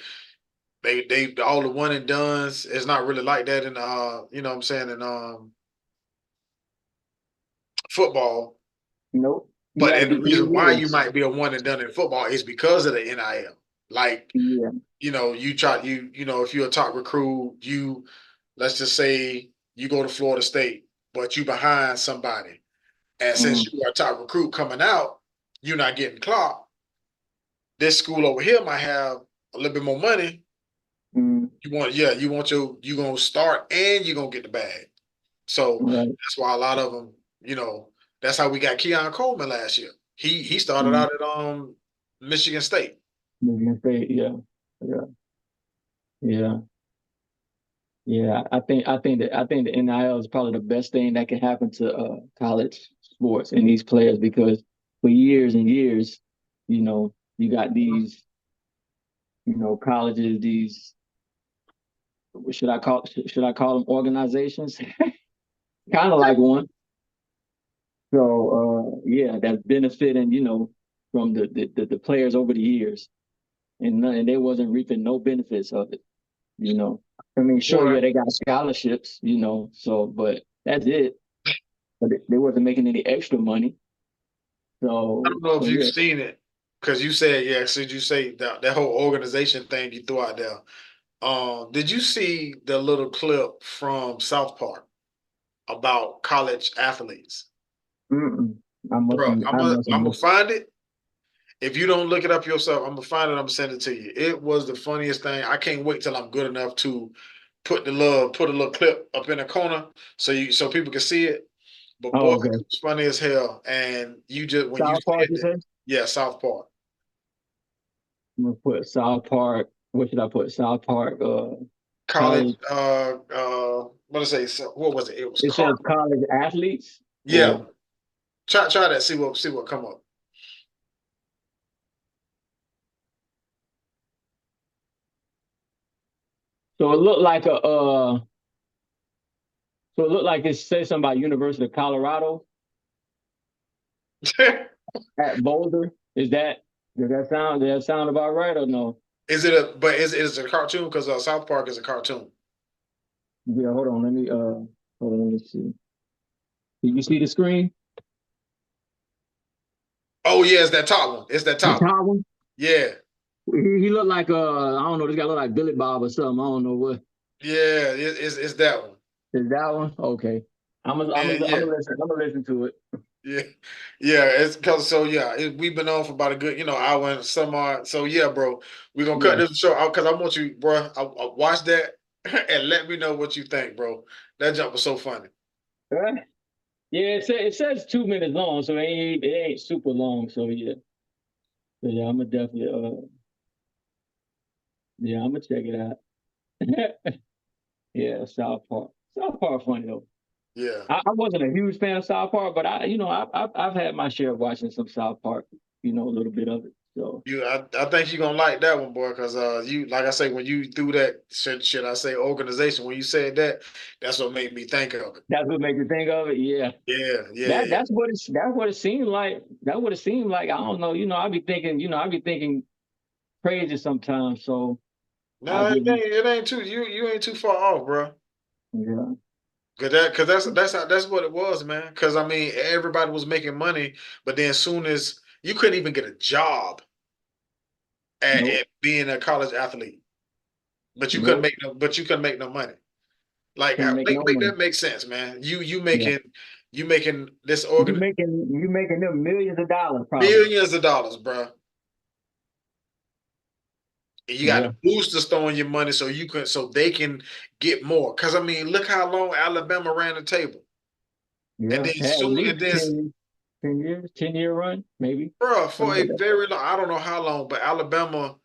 they all the one and dones. It's not really like that in what I'm saying, in football. Nope. You But got to and the do three reason why you years. might be a one and done in football is because of the NIL. Like, Yeah. if you're a top recruit, let's just say you go to Florida State, but you behind somebody. And Mm, since you are a top recruit coming out, you're not getting clocked. This school over here might have a little bit more money. mm, You're gonna start and you're gonna get the bag. So right. that's why a lot of them, that's how we got Keon Coleman last year. He started Mm. out at Michigan State. Michigan State. Yeah. Yeah. Yeah. Yeah. I think the NIL is probably the best thing that can happen to college sports and these players because for years and years, you got these, colleges, these what should I call them organizations? Kind of like one. So yeah, that's benefiting, from the players over the years. And they wasn't reaping no benefits of it, you know. I mean, sure, Well, yeah, they got scholarships, so but that's it. But they wasn't making any extra money. I So don't know if so you've yeah. seen it because you said, yeah, since you say that whole organization thing you threw out there. Did you see the little clip from South Park about college athletes? Mm-mm. Bro, I must have I'm gonna missed. find it. If you don't look it up yourself, I'm gonna find it. I'm gonna send it to you. It was the funniest thing. I can't wait till I'm good enough to put a little clip up in the corner so people can see it. But boy, Oh, it okay. was funny as hell. And you just when you South Park, said you that, said? yeah, South Park I'm gonna put South Park. What should I put? South Park, college. college. What did I say? So, what was it? It was It says Cardinal. college athletes. Yeah, Or try that. See what come up. so it looked like so it looked like it says something about University of Colorado at Boulder. Does that sound about right or no? Is it a cartoon? Because South Park is a cartoon. Yeah, hold on, let me see. Did you see the screen? Oh yeah, it's that top one. It's that The top one. top one? Yeah, He looked like I don't know, this guy looked like Billy Bob or something. I don't know what yeah, it's that one. is that one? Okay. Yeah, yeah, I'm gonna listen to it. yeah, yeah. It's because we've been on for about a good hour and some odd. So yeah, bro, we're gonna cut Yeah. this show out because I want you, bro. I watch that and let me know what you think, bro. That jump was so funny. Yeah, it says 2 minutes long, so it ain't super long. So yeah. So yeah, I'm gonna definitely yeah, I'm gonna check it out. Yeah, South Park. South Park funny though. Yeah. I wasn't a huge fan of South Park, but I've had my share of watching some South Park, a little bit of it. So I think you're gonna like that one, boy, because you like I say, when you threw that should I say organization, when you said that, that's what made me think of it. that's what makes you think of it. Yeah. Yeah, yeah, That yeah. that's what it seemed like. That what it seemed like. I don't know. I be thinking crazy sometimes. So I No, just it ain't too you ain't too far off, bro. yeah. Cause that's what it was, man. Cause I mean, everybody was making money, but then soon as you couldn't even get a job Nope. at being a college athlete, Nope. but you couldn't make no money. Like Couldn't make no make money. that make sense, man. Yeah. You making this You making them millions of dollars probably. millions of dollars, bro. And you got Yeah. the boosters throwing your money so they can get more. Cause I mean, look how long Alabama ran the table. And Yeah. then At soon and least then 10 years, 10-year run, maybe. bro, for Something a like that. very long, I don't know how long, but Alabama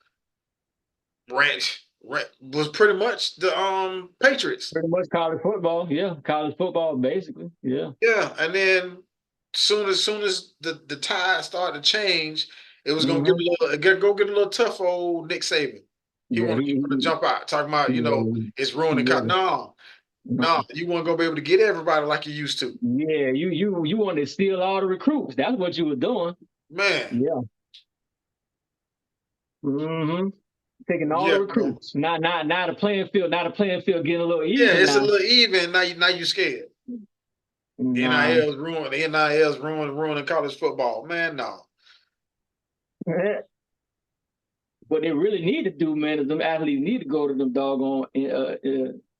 was pretty much the Patriots. Pretty much college football. Yeah. College football, basically. Yeah. Yeah, and then soon as the tide started to change, it was gonna Hmm. go get a little tough for old Nick Saban. Yeah. He wanted to jump out, talking about, Yeah. it's ruining Yeah. no, no, you weren't gonna be able to get everybody like you used to. Yeah, you wanted to steal all the recruits. That's what you were doing. Man, Yeah. Hmm. Taking all the yeah, bro. recruits. Not the playing field. Not the playing field getting a little Yeah, even it's a now. little even now you scared. Nah. NIL's ruining college football. Man, no. What they really need to do, man, is them athletes need to go to them doggone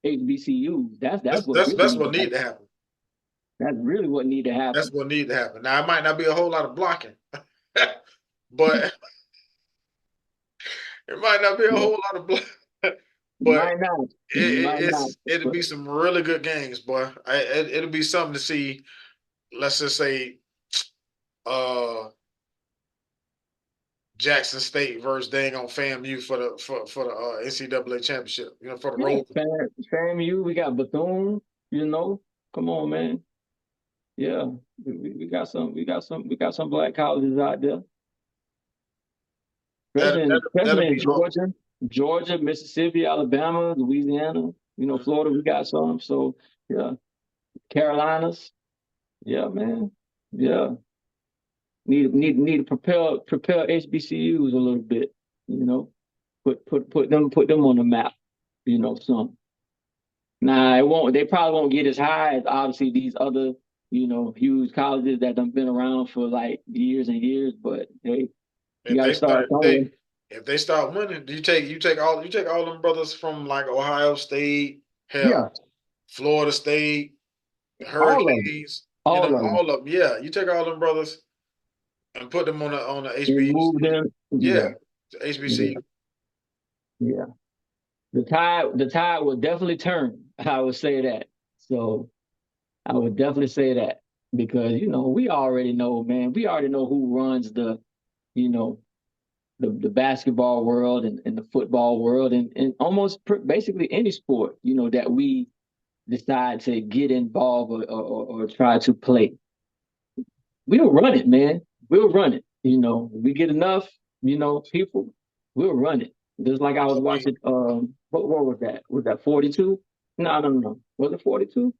HBCUs. That's what really That's need what to need happen. to happen. That's really what need to That's happen. what need to happen. Now it might not be a whole lot of blocking, but it might not be a Yeah. whole lot of blocking. But Might not. Might not. it'll But be some really good games, boy. It'll be something to see. Let's just say, uh, Jackson State versus dang on FAMU for the NCAA championship. For the yeah, road. FAMU, we got Bethune, you know. Come on, man. Yeah, we got some black colleges out there, That'll especially in be awesome. Georgia, Mississippi, Alabama, Louisiana. Florida, we got some. So yeah, Carolinas. Yeah, man. Yeah, need to prepare HBCUs a little bit. You know, put them on the map. Some. Nah, it won't. They probably won't get as high as obviously these other, huge colleges that have been around for like years and years. But hey, you If got to they start start somewhere. if they start winning, you take all them brothers from like Ohio State, Yeah, hell, Florida State, all of them, Hurricanes, all of them, all of them. Yeah, you take all them brothers and put them on the and HBCU. move them. Yeah, Yeah, HBCU. yeah, yeah. The tide will definitely turn. I would say that. So I would definitely say that because we already know, man. We already know who runs you know, the basketball world and the football world and almost basically any sport, that we decide to get involved or try to play. We'll run it, man. We'll run it. We get enough, people, we'll run it. Just like I was I mean, watching, what was that? Was that 42? No, no, no. Was it 42?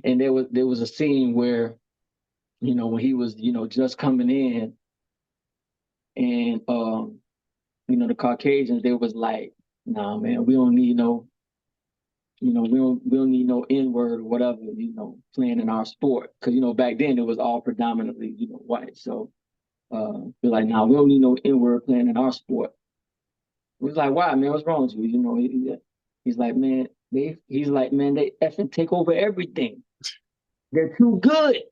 And there was a scene where, when he was, just coming in and the Caucasians, they was like, nah, man, we don't need no, we don't need no N-word or whatever, playing in our sport. Cause, back then it was all predominantly, white. So we're like, nah, we don't need no N-word playing in our sport. We was like, why, man? What's wrong with you? He's like, man, they effing take over everything. They're too good.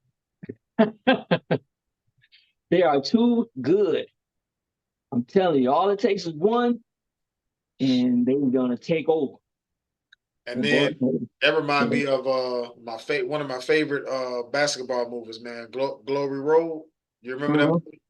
They are too good. I'm telling you, all it takes is one, and they're gonna take over. and And boy, then that remind me of one of my favorite basketball movies, man. Glory Road. You remember that mhm. movie?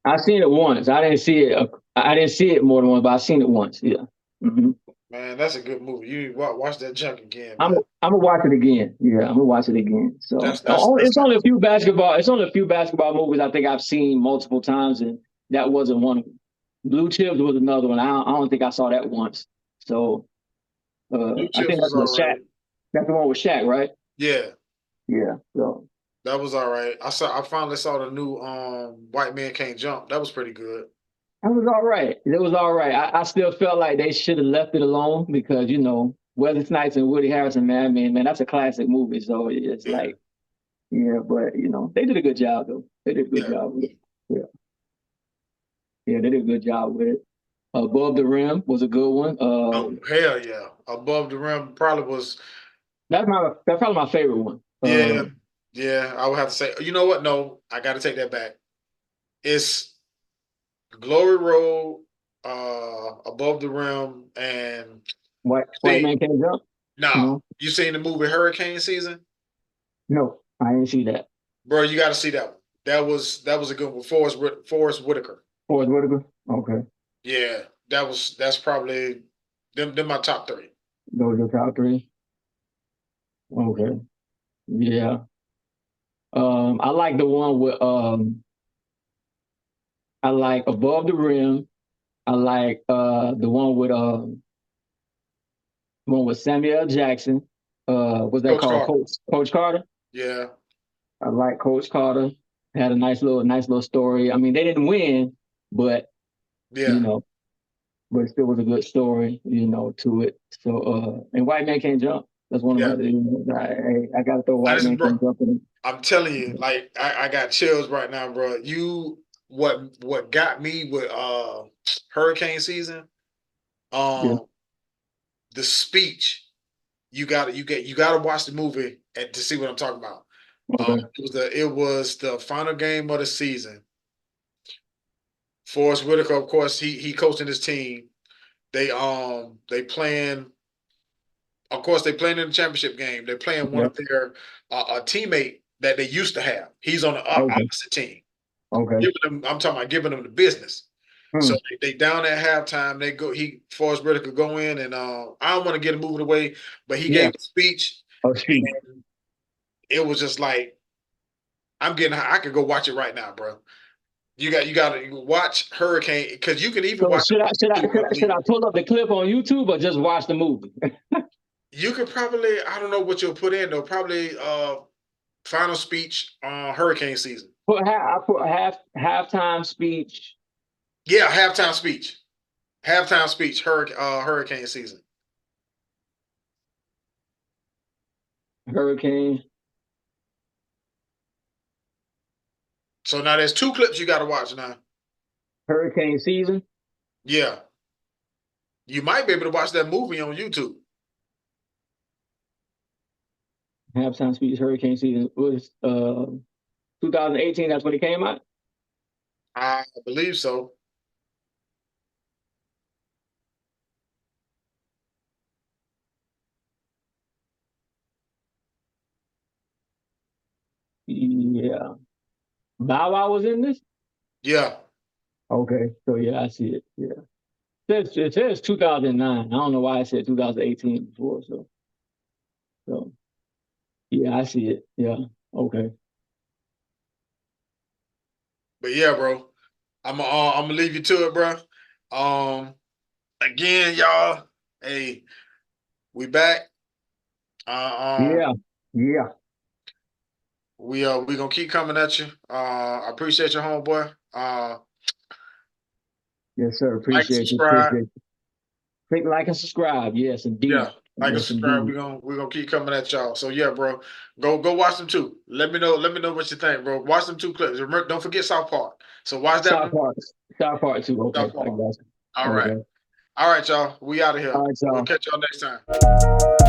I seen it once. I didn't see it. I didn't see it more than once, but I seen it once. Yeah. Hmm. Man, that's a good movie. You watch that junk again, I'm man. I'm gonna watch it again. Yeah, I'm gonna watch it again. So That's it's only a few basketball. It's only a few basketball movies I think I've seen multiple times, and that wasn't one of them. Blue Chips was another one. I don't think I saw that once. So Blue I Chips think was that's all with Shaq. right. That's the one with Shaq, right? Yeah, Yeah. So that was all right. I finally saw the new White Man Can't Jump. That was pretty good. that was all right. It was all right. I still felt like they should have left it alone because Wesley Snipes and Woody Harrelson, man, man, that's a classic movie. So it's Yeah, like, yeah, but they did a good job though. They did a good yeah. job with it. Yeah, yeah, they did a good job with it. Above the Rim was a good one. Oh hell yeah! Above the Rim probably was. That's probably my favorite one. Yeah, yeah. I would have to say. You know what? No, I got to take that back. It's Glory Road, Above the Rim, and White see. Man Can't Jump. Now No, you seen the movie Hurricane Season, no, I didn't see that. bro? You got to see that one. That was a good one. Forrest Whitaker. Forrest Whitaker. Okay, Yeah, that's probably them my top three. those are your top three. Okay, yeah. I like the one with I like Above the Rim. I like the one with Samuel L. Jackson. What's that Coach called? Carter. Coach Carter. Yeah, I like Coach Carter. Had a nice little story. I mean, they didn't win, but you yeah, know, but it still was a good story, to it. So and White Man Can't Jump. That's one of yeah. my I gotta throw I White just, Man bro, Can't Jump in. I'm telling you, like I got chills right now, bro. What got me with hurricane season, Yeah. um, the speech. You gotta watch the movie and to see what I'm talking about. Okay. It was the final game of the season. Forrest Whitaker, of course, he coaching his team. They playing. Of course, they playing in the championship game. They're playing one Yeah. of their a teammate that they used to have. He's on the Okay. opposite team. Okay. I'm talking about giving them the business. So Hmm. they down at halftime. Forrest Whitaker go in and I don't want to get him moving away, but he Yeah. gave a speech Oh, speech. and it was just like I could go watch it right now, bro. You got to watch Hurricane because you can even So watch it on YouTube, I should I believe. pull up the clip on YouTube or just watch the movie? You could probably I don't know what you'll put in though. Probably final speech on hurricane season. I put halftime speech. Yeah, halftime speech. Halftime speech, hurricane season. Hurricane. So now there's two clips you got to watch now. Hurricane season. Yeah, you might be able to watch that movie on YouTube. Halftime speech. Hurricane season was 2018. That's when it came out. I believe so. Yeah. Bow Wow was in this. Yeah, Okay. So yeah, I see it. Yeah. It says 2009. I don't know why I said 2018 before. So yeah, I see it. Yeah. Okay. but yeah, bro, I'm gonna leave you to it, bro. Again, y'all. Hey, we back. Uh, Yeah. Yeah. we gonna keep coming at you. I appreciate your homeboy. Yes, sir. Like, Appreciate you. subscribe. Appreciate you. Click like and subscribe. Yes, Yeah, indeed. like and Yes, subscribe. indeed. We're gonna keep coming at y'all. So yeah, bro, go watch them too. Let me know what you think, bro. Watch them two clips. Remember, don't forget South Park. So watch that South one. Park. South Park too. Okay. South I Park. got you. All right, Okay. all right, y'all. We out of here. All right, We'll y'all. catch y'all next time.